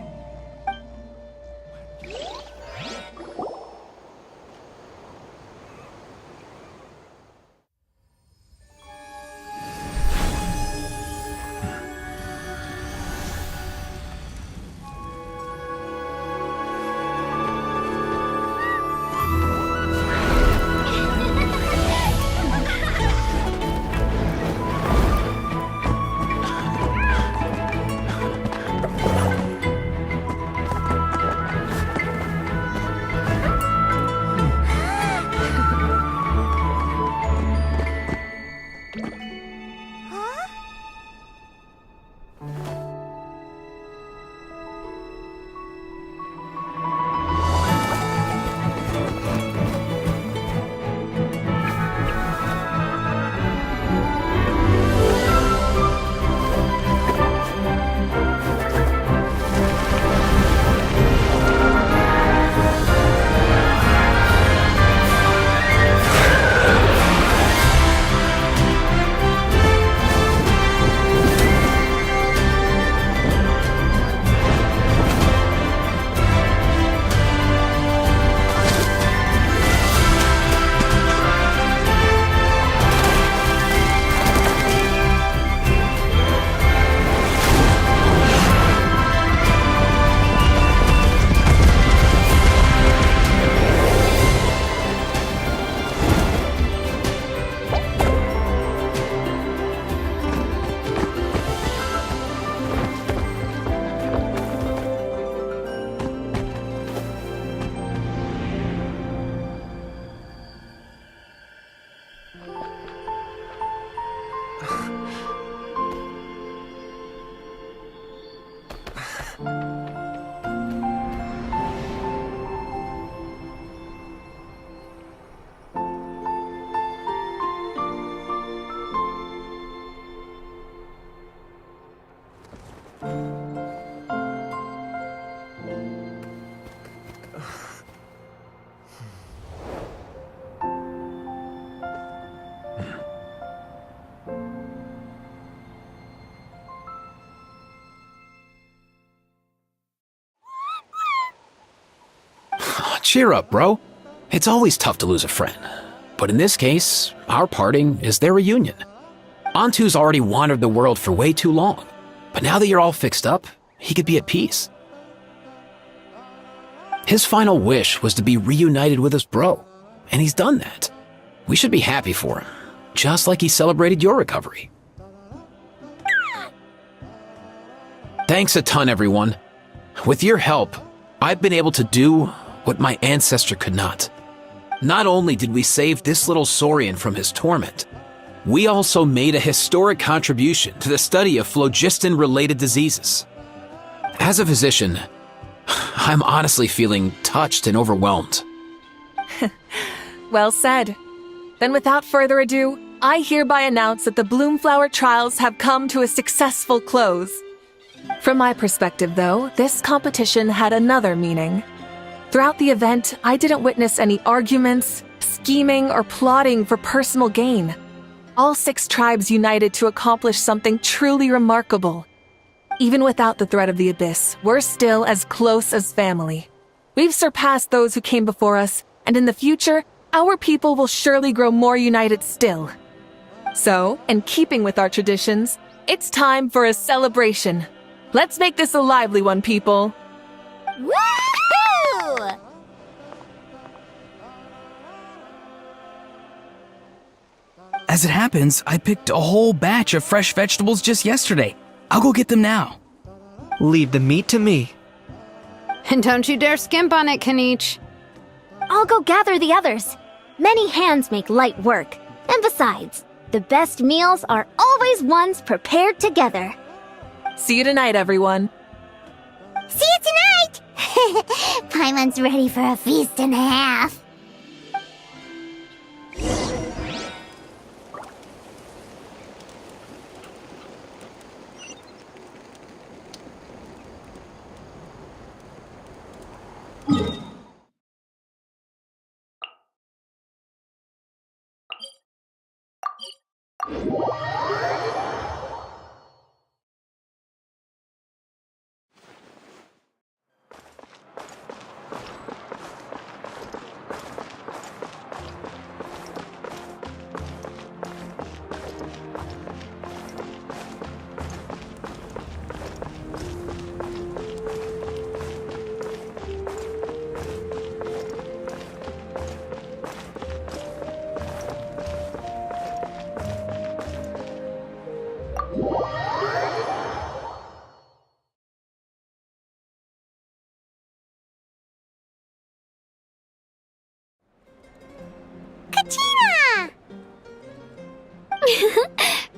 Cheer up, bro. It's always tough to lose a friend. But in this case, our parting is their reunion. Antu's already wandered the world for way too long. But now that you're all fixed up, he could be at peace. His final wish was to be reunited with his bro, and he's done that. We should be happy for him, just like he celebrated your recovery. Thanks a ton, everyone. With your help, I've been able to do what my ancestor could not. Not only did we save this little Saurian from his torment, we also made a historic contribution to the study of phlogiston-related diseases. As a physician, I'm honestly feeling touched and overwhelmed. Well said. Then without further ado, I hereby announce that the Bloomflower trials have come to a successful close. From my perspective, though, this competition had another meaning. Throughout the event, I didn't witness any arguments, scheming, or plotting for personal gain. All 6 tribes united to accomplish something truly remarkable. Even without the threat of the Abyss, we're still as close as family. We've surpassed those who came before us, and in the future, our people will surely grow more united still. So, in keeping with our traditions, it's time for a celebration. Let's make this a lively one, people. Woohoo! As it happens, I picked a whole batch of fresh vegetables just yesterday. I'll go get them now. Leave the meat to me. And don't you dare skimp on it, Kanich. I'll go gather the others. Many hands make light work. And besides, the best meals are always ones prepared together. See you tonight, everyone. See you tonight! Paimon's ready for a feast and a half.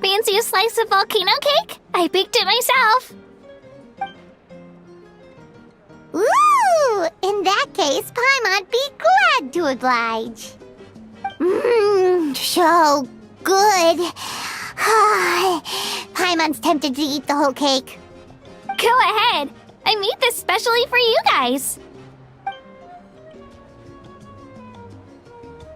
Fancy a slice of volcano cake? I baked it myself. Ooh! In that case, Paimon'd be glad to oblige. So good. Paimon's tempted to eat the whole cake. Go ahead. I made this specially for you guys.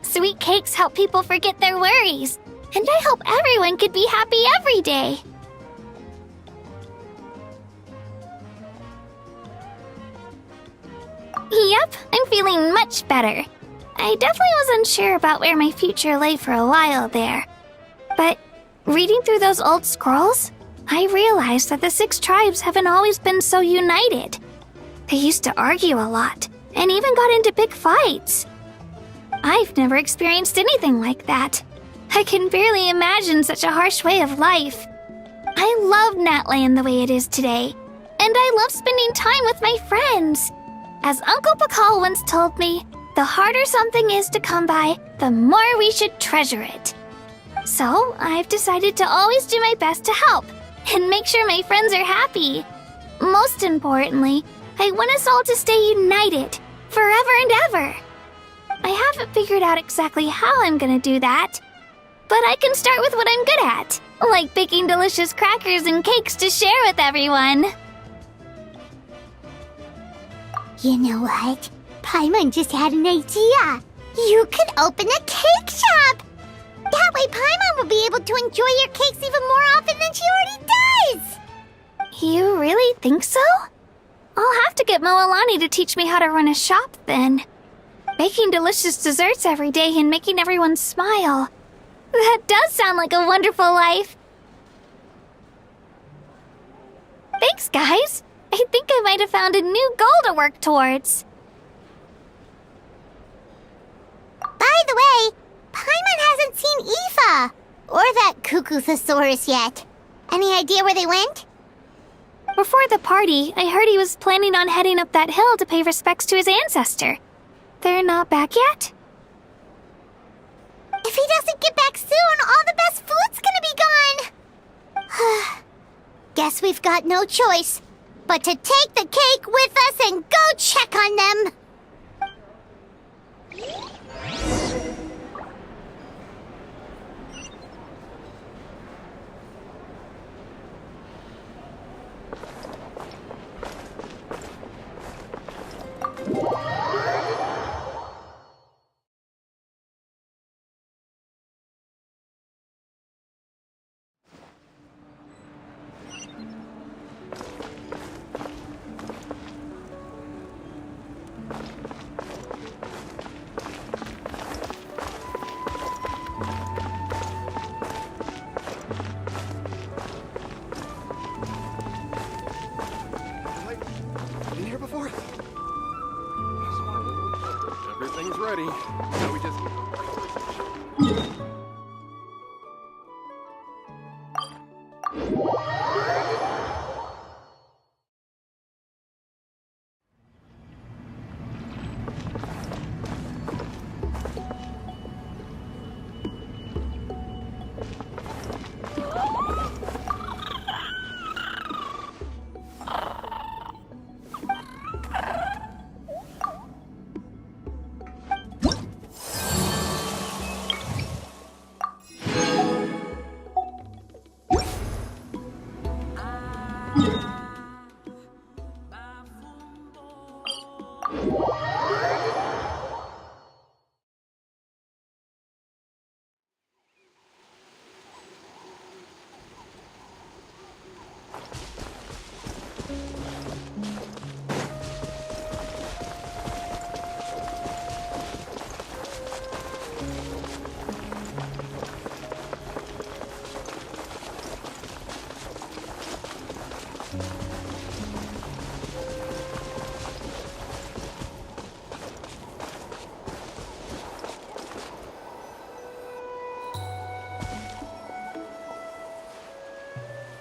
Sweet cakes help people forget their worries. And I hope everyone could be happy every day. Yep, I'm feeling much better. I definitely was unsure about where my future lay for a while there. But reading through those old scrolls, I realized that the 6 tribes haven't always been so united. They used to argue a lot, and even got into big fights. I've never experienced anything like that. I can barely imagine such a harsh way of life. I love Natland the way it is today, and I love spending time with my friends. As Uncle Pakal once told me, the harder something is to come by, the more we should treasure it. So, I've decided to always do my best to help, and make sure my friends are happy. Most importantly, I want us all to stay united, forever and ever. I haven't figured out exactly how I'm gonna do that, but I can start with what I'm good at, like baking delicious crackers and cakes to share with everyone. You know what? Paimon just had an idea. You could open a cake shop. That way Paimon will be able to enjoy your cakes even more often than she already does. You really think so? I'll have to get Moalani to teach me how to run a shop then. Making delicious desserts every day and making everyone smile. That does sound like a wonderful life. Thanks, guys. I think I might have found a new goal to work towards. By the way, Paimon hasn't seen Aoife or that cuckoo thesaurus yet. Any idea where they went? Before the party, I heard he was planning on heading up that hill to pay respects to his ancestor. They're not back yet? If he doesn't get back soon, all the best food's gonna be gone. Guess we've got no choice but to take the cake with us and go check on them. Been here before? Everything's ready. Now we just...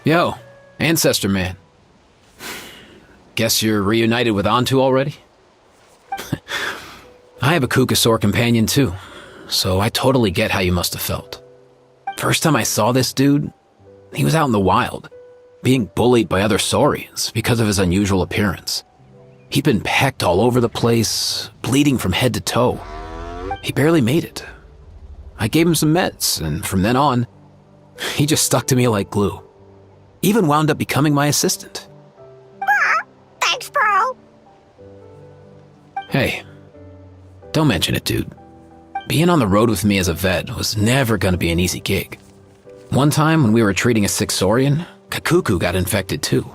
Yo, Ancestor Man. Guess you're reunited with Antu already? I have a Kukasaur companion too, so I totally get how you must have felt. First time I saw this dude, he was out in the wild, being bullied by other Saurians because of his unusual appearance. He'd been pecked all over the place, bleeding from head to toe. He barely made it. I gave him some meds, and from then on, he just stuck to me like glue. Even wound up becoming my assistant. Thanks, bro. Hey, don't mention it, dude. Being on the road with me as a vet was never gonna be an easy gig. One time when we were treating a sick Saurian, Kakuku got infected too.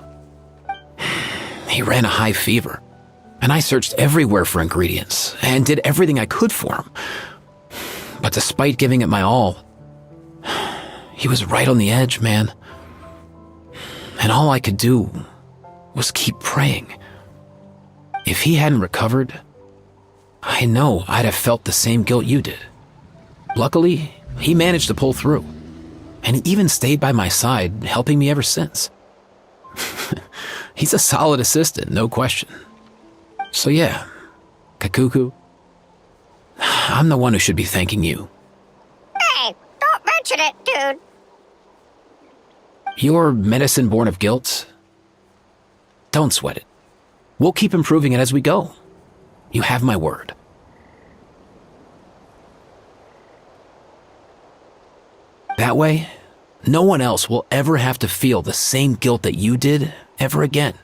He ran a high fever, and I searched everywhere for ingredients and did everything I could for him. But despite giving it my all, he was right on the edge, man. And all I could do was keep praying. If he hadn't recovered, I know I'd have felt the same guilt you did. Luckily, he managed to pull through, and he even stayed by my side, helping me ever since. He's a solid assistant, no question. So yeah, Kakuku, I'm the one who should be thanking you. Hey, don't mention it, dude. Your medicine born of guilt? Don't sweat it. We'll keep improving it as we go. You have my word. That way, no one else will ever have to feel the same guilt that you did ever again.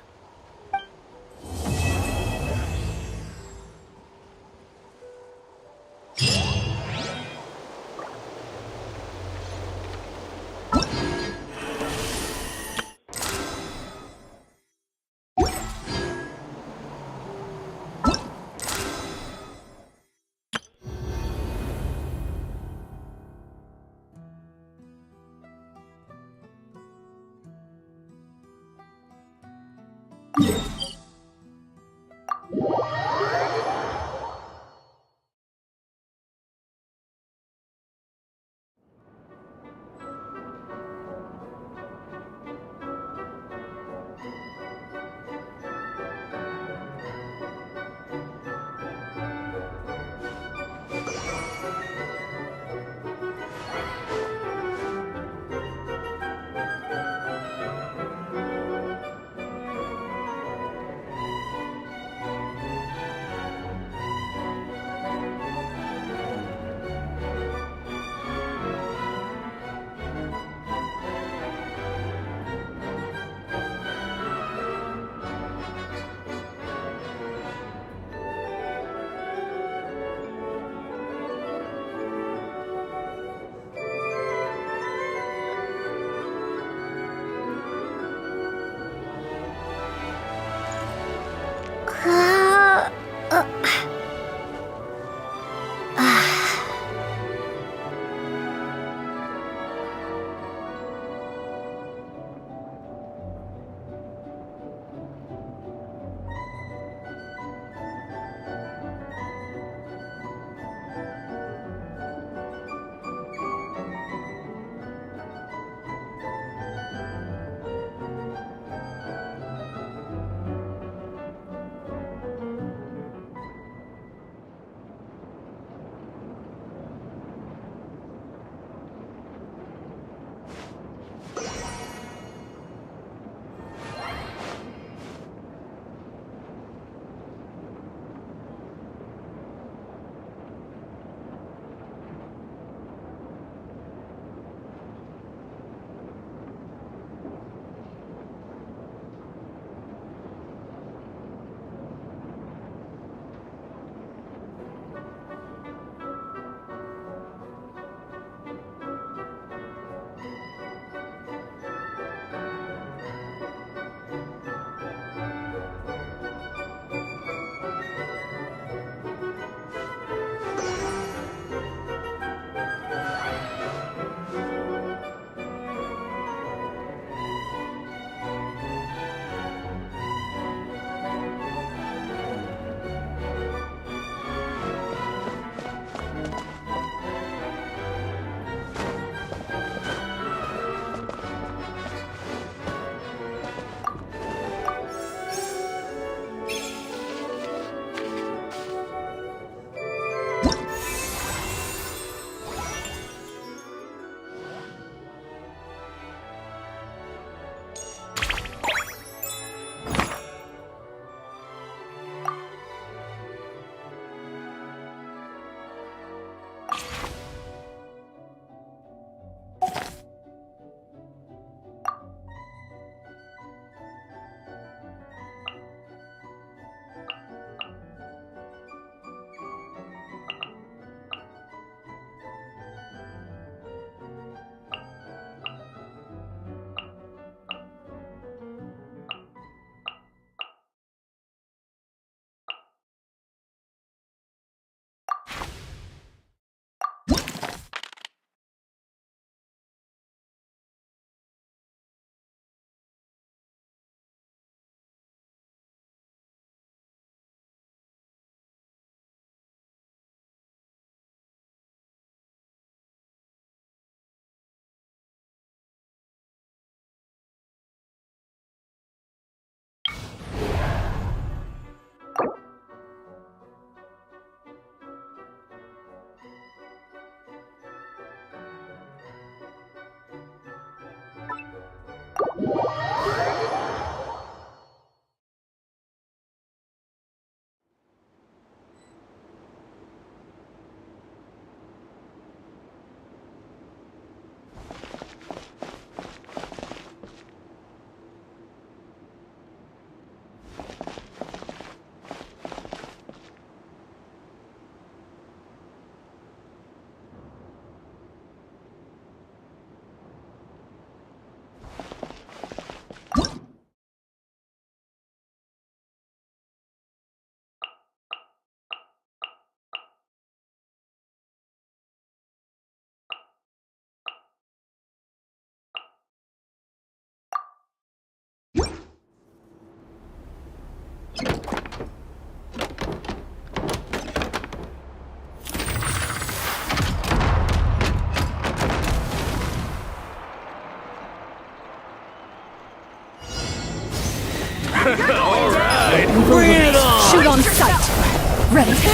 Ready? 2, 4!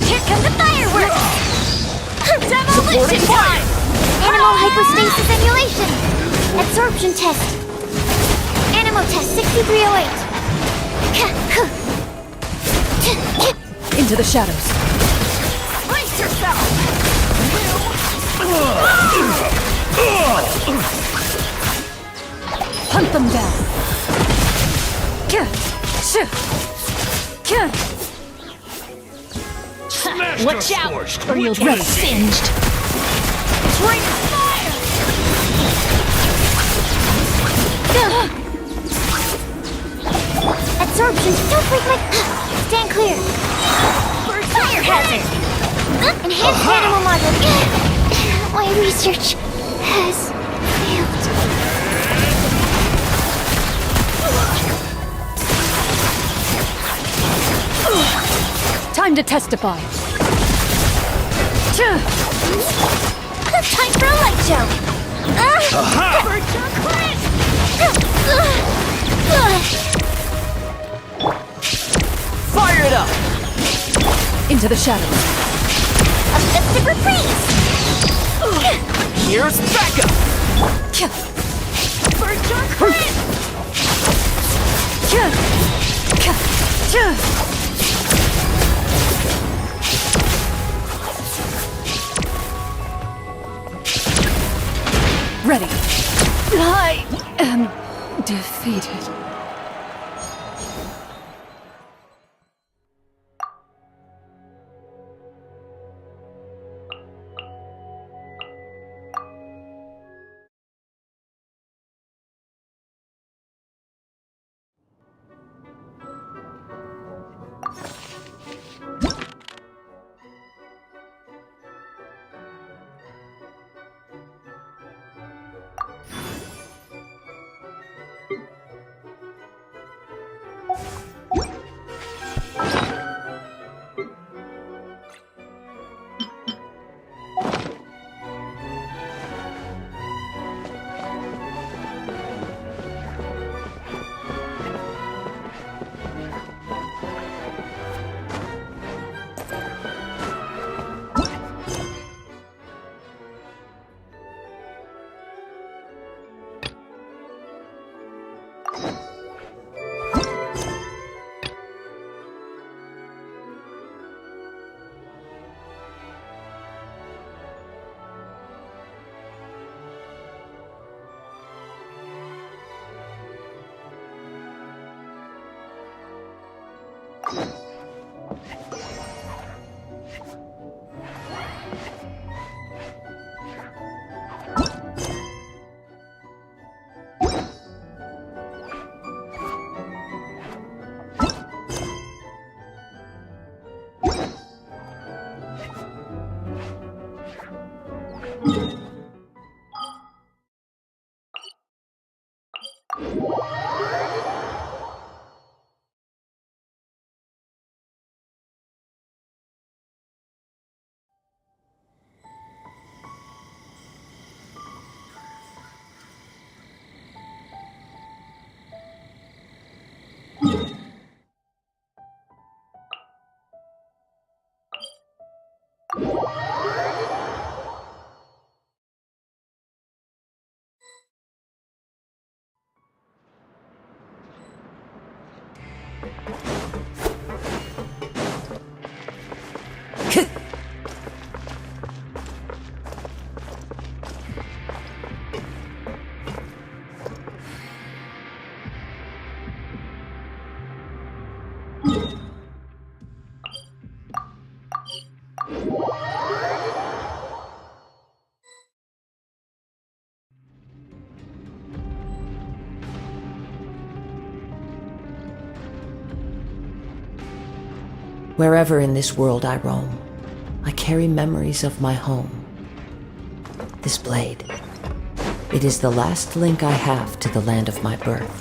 Here come the fireworks! Demolition time! Animal hypostasis emulation! Absorption test! Animal test 6308! Into the shadows. Brace yourself! Hunt them down. Watch out, or you'll get singed! Ring of fire! Absorption, don't break my... Stand clear! Fire hazard! Enhanced animal model. My research has failed. Time to testify. Time for a light show! Fire it up! Into the shadows. A festive reprise! Here's backup! Bird your crit! Ready. I am defeated. Wherever in this world I roam, I carry memories of my home. This blade, it is the last link I have to the land of my birth.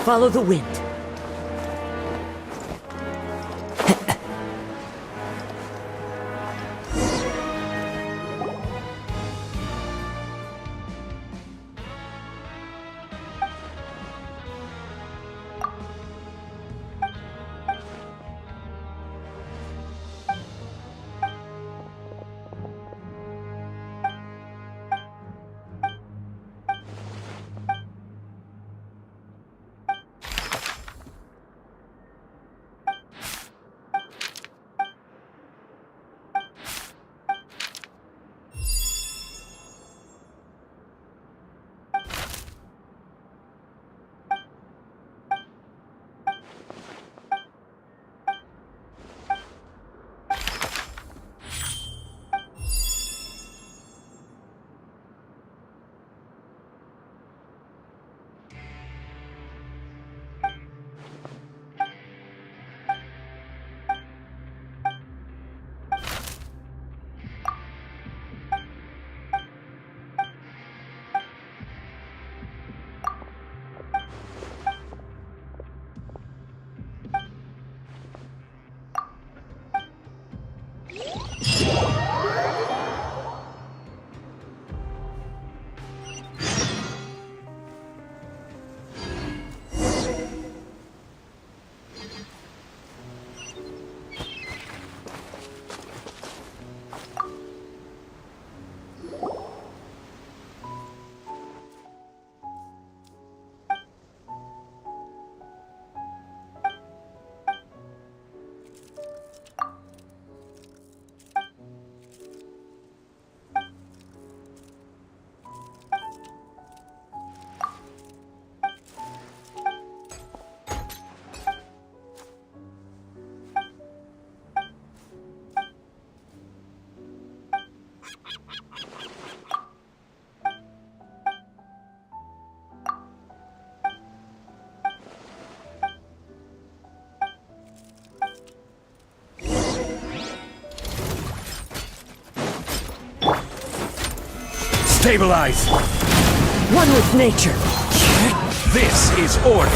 Follow the wind. Stabilize! One with nature. This is order.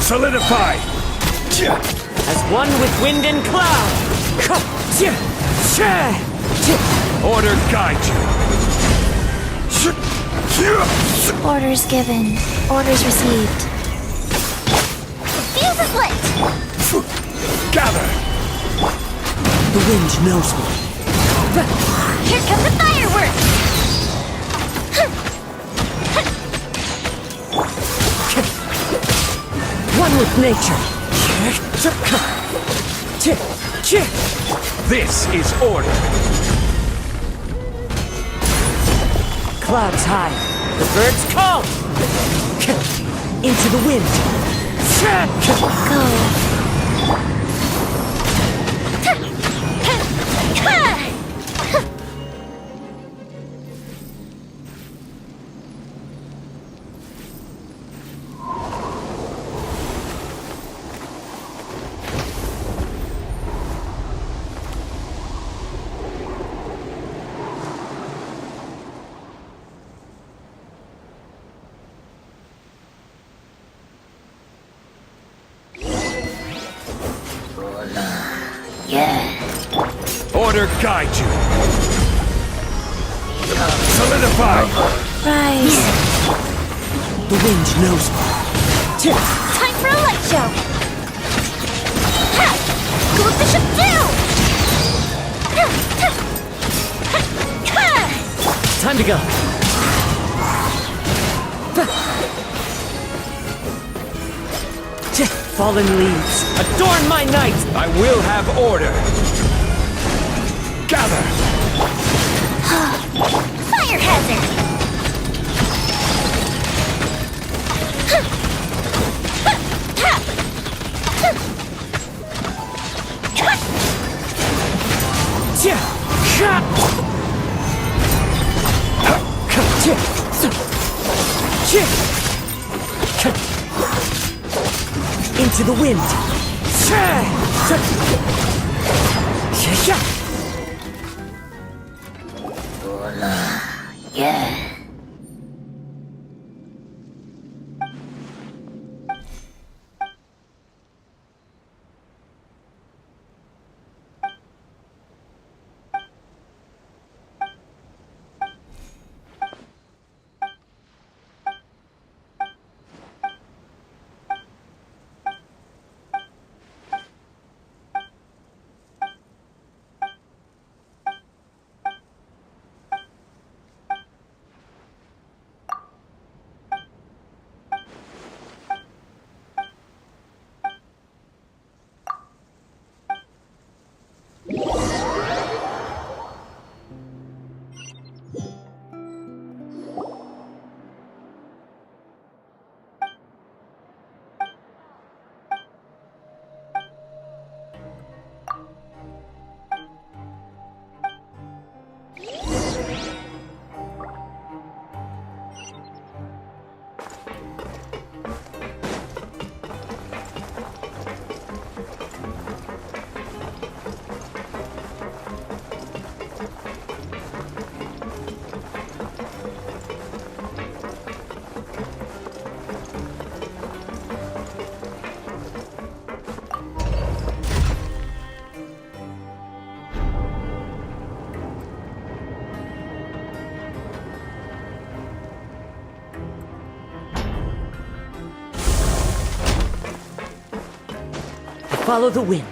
Solidify! As one with wind and cloud. Order guide you. Orders given. Orders received. Fuse is lit! Gather! The wind knows me. Here come the fireworks! One with nature. This is order. Clouds high. The birds call. Into the wind. Go. Order guide you. Solidify. Rise. The wind knows me. Time for a light show. Ha! Go with Bishop do! Time to go. Fallen leaves, adorn my night! I will have order. Gather! Fire hazard! Into the wind. Yeah. Follow the wind.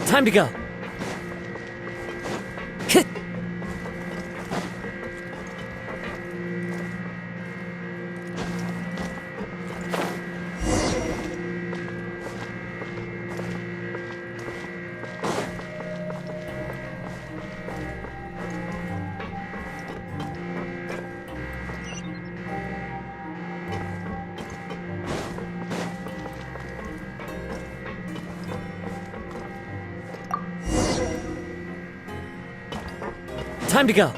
Time to go. Time to go.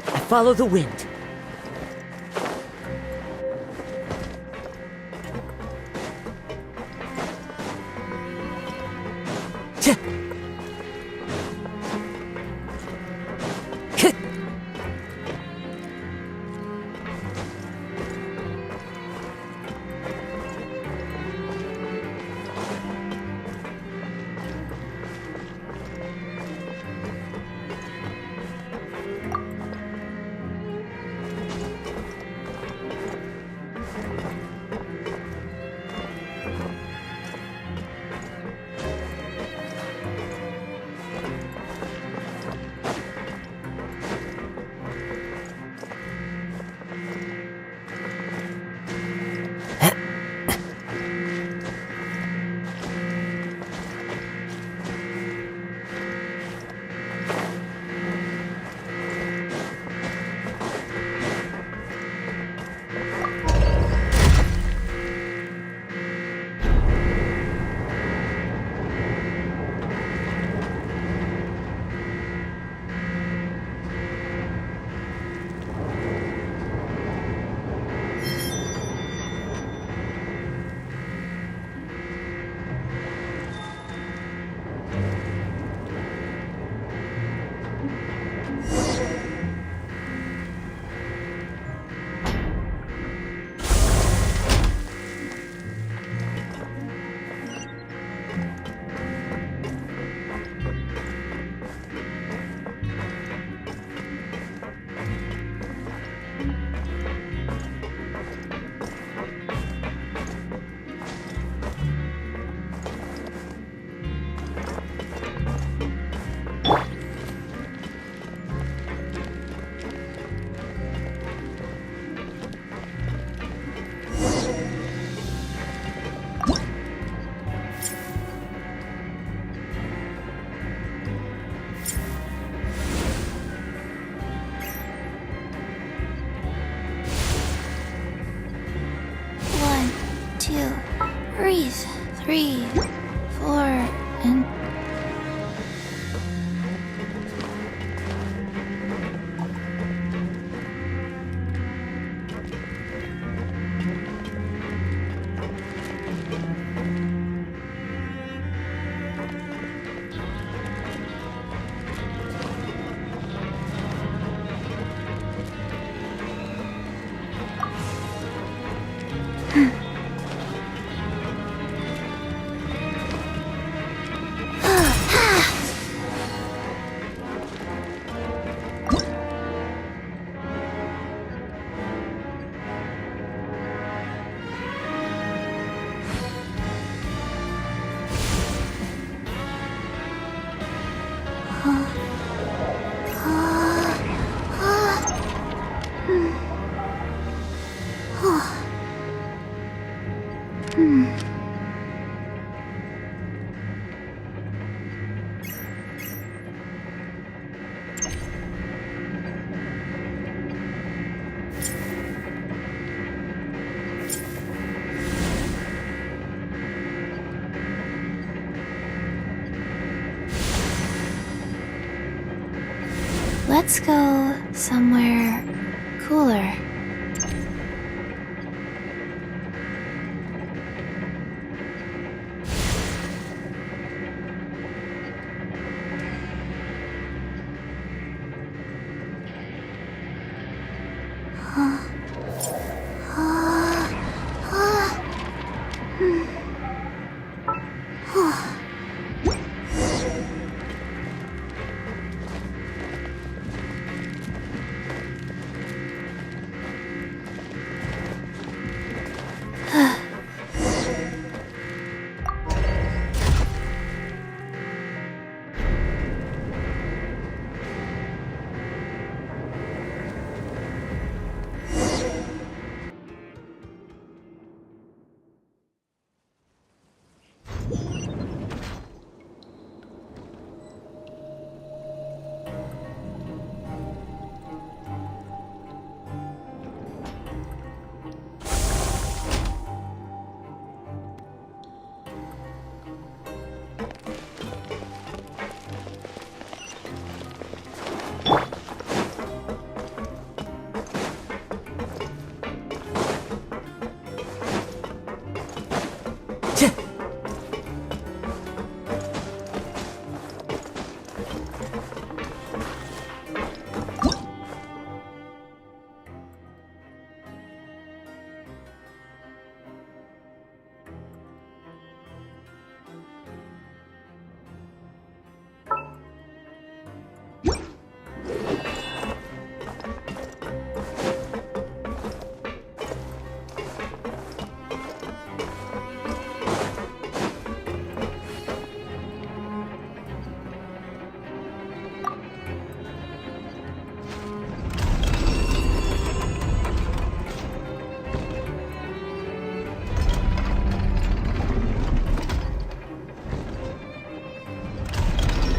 I follow the wind. Breathe. 3, 4, and... Let's go somewhere cooler.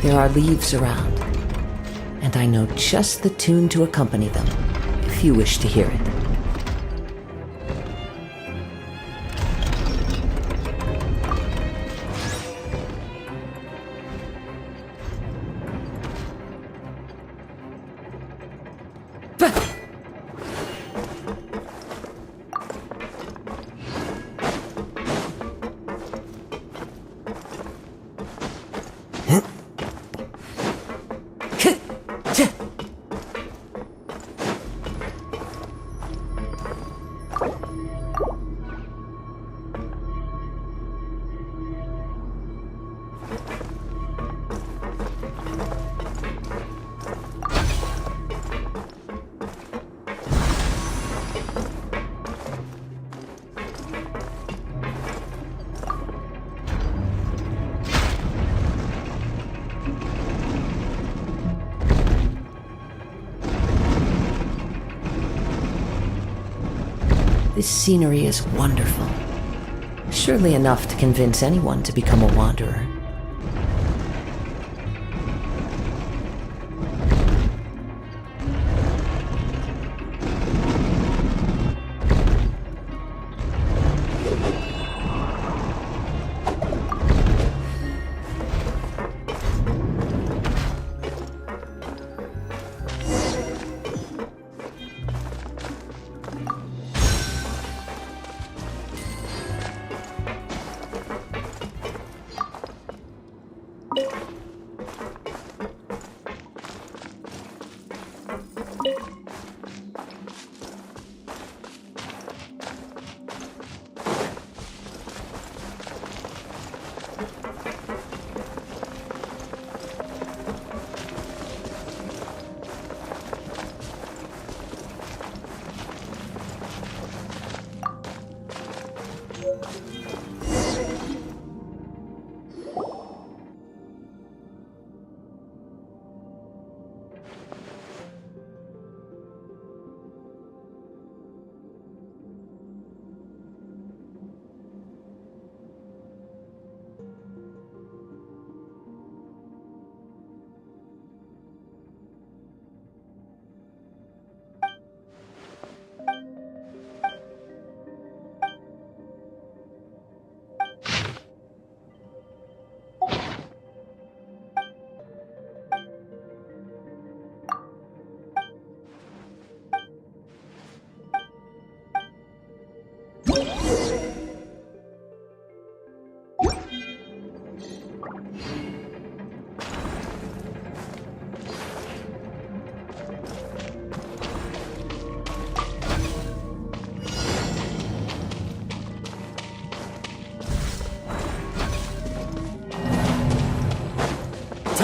There are leaves around, and I know just the tune to accompany them, if you wish to hear it. This scenery is wonderful. Surely enough to convince anyone to become a wanderer.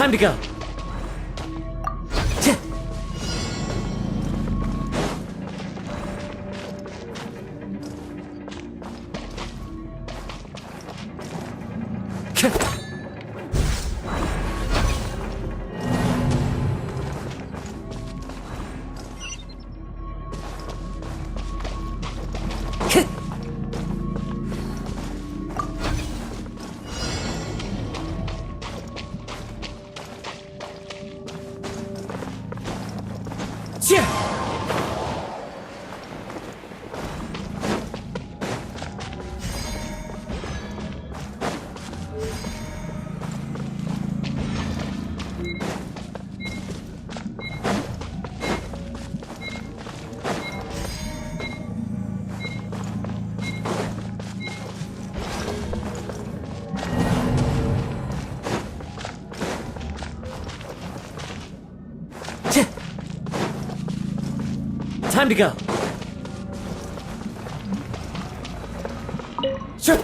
Time to go. Time to go. Sure.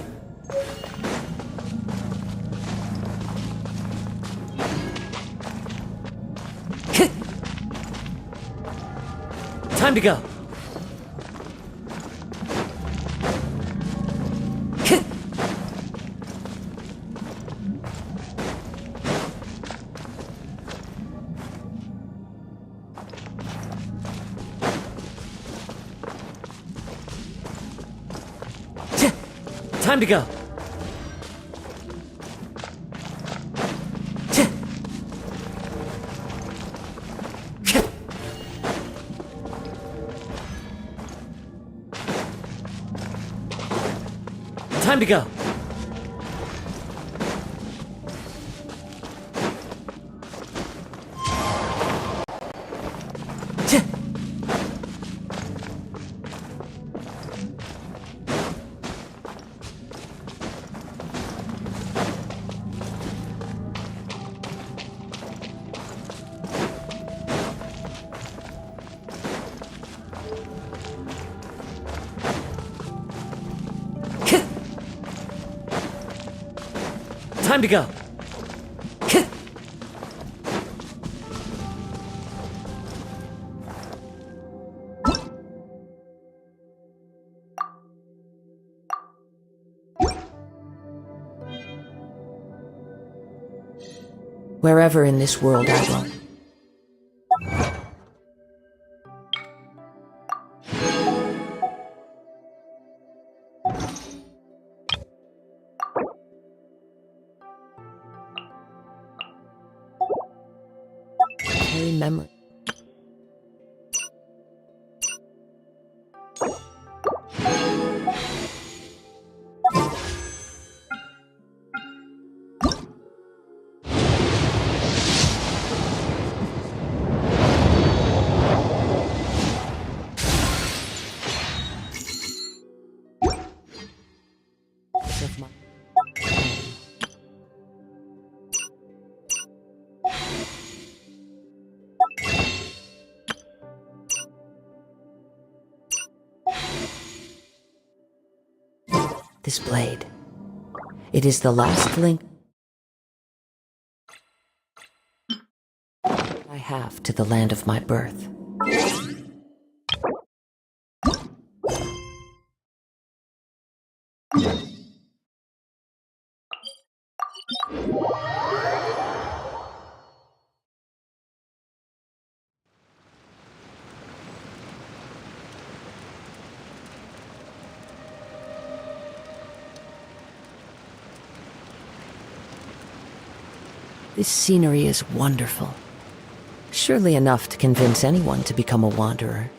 Time to go. Time to go. Time to go. Time to go. Wherever in this world I roam. Carry memory. Of my this blade. It is the last link I have to the land of my birth. This scenery is wonderful. Surely enough to convince anyone to become a wanderer.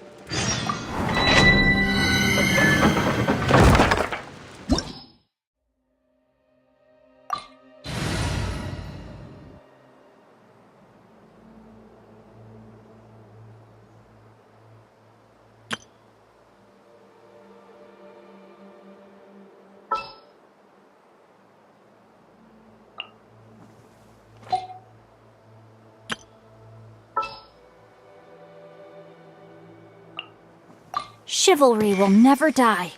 Chivalry will never die.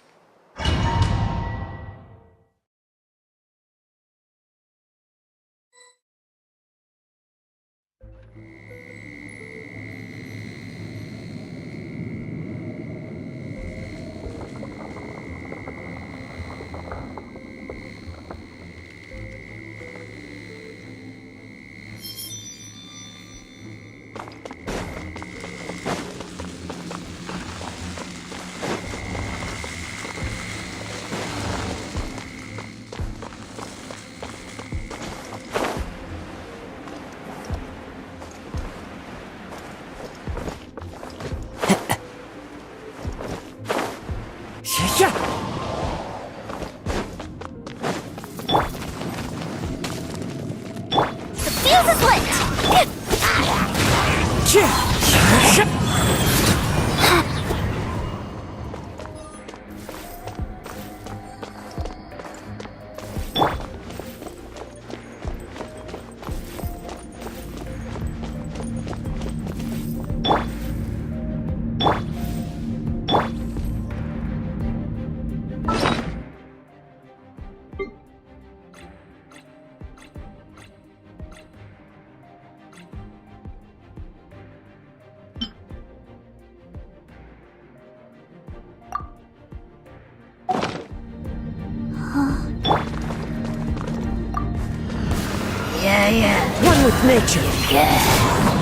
One with nature.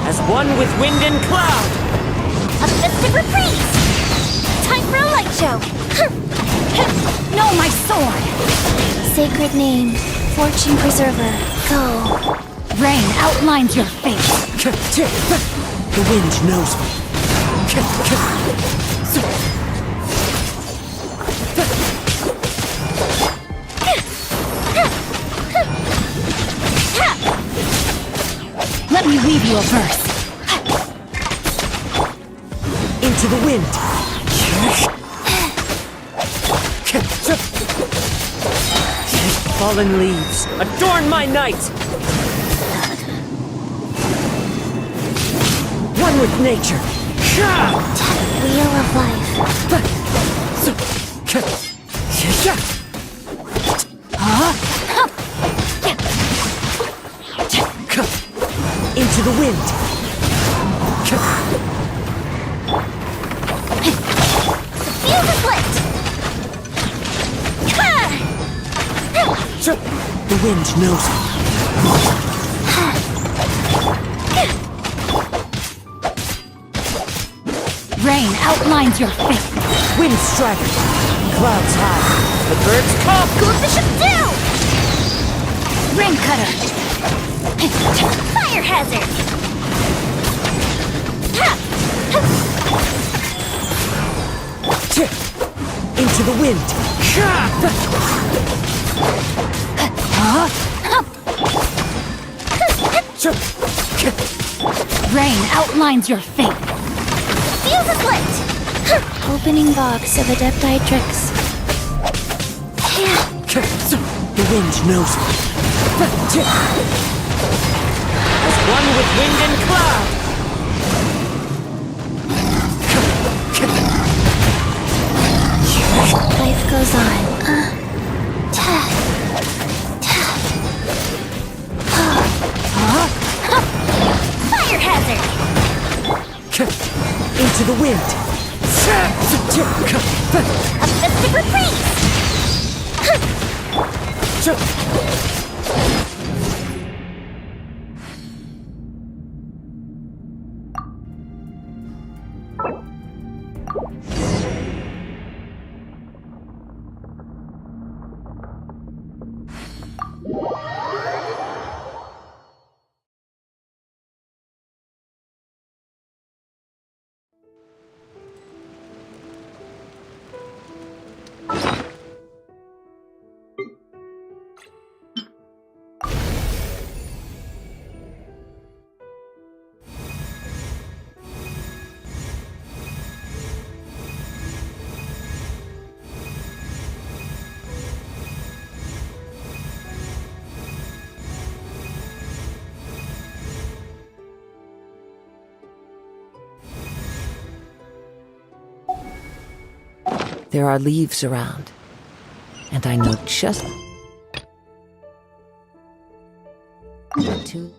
As one with wind and cloud. A festive reprise! Time for a light show! No, my sword! Sacred name, fortune preserver, go. Rain outlines your face. The wind knows me. Let me weave you a verse. Into the wind. Fallen leaves, adorn my night. One with nature. Wheel of life. Into the wind. Fuse is lit! The wind knows me. Rain outlines your face. Wind strider. Clouds high. The birds call. Go bishop do! Ring cutter. Fire hazard. Into the wind. Rain outlines your fate. Fuse is lit. Opening box of adepti tricks. The wind knows me. As one with wind and cloud. Life goes on. Fire hazard. Into the wind. A festive reprise. There are leaves around, and I know just... to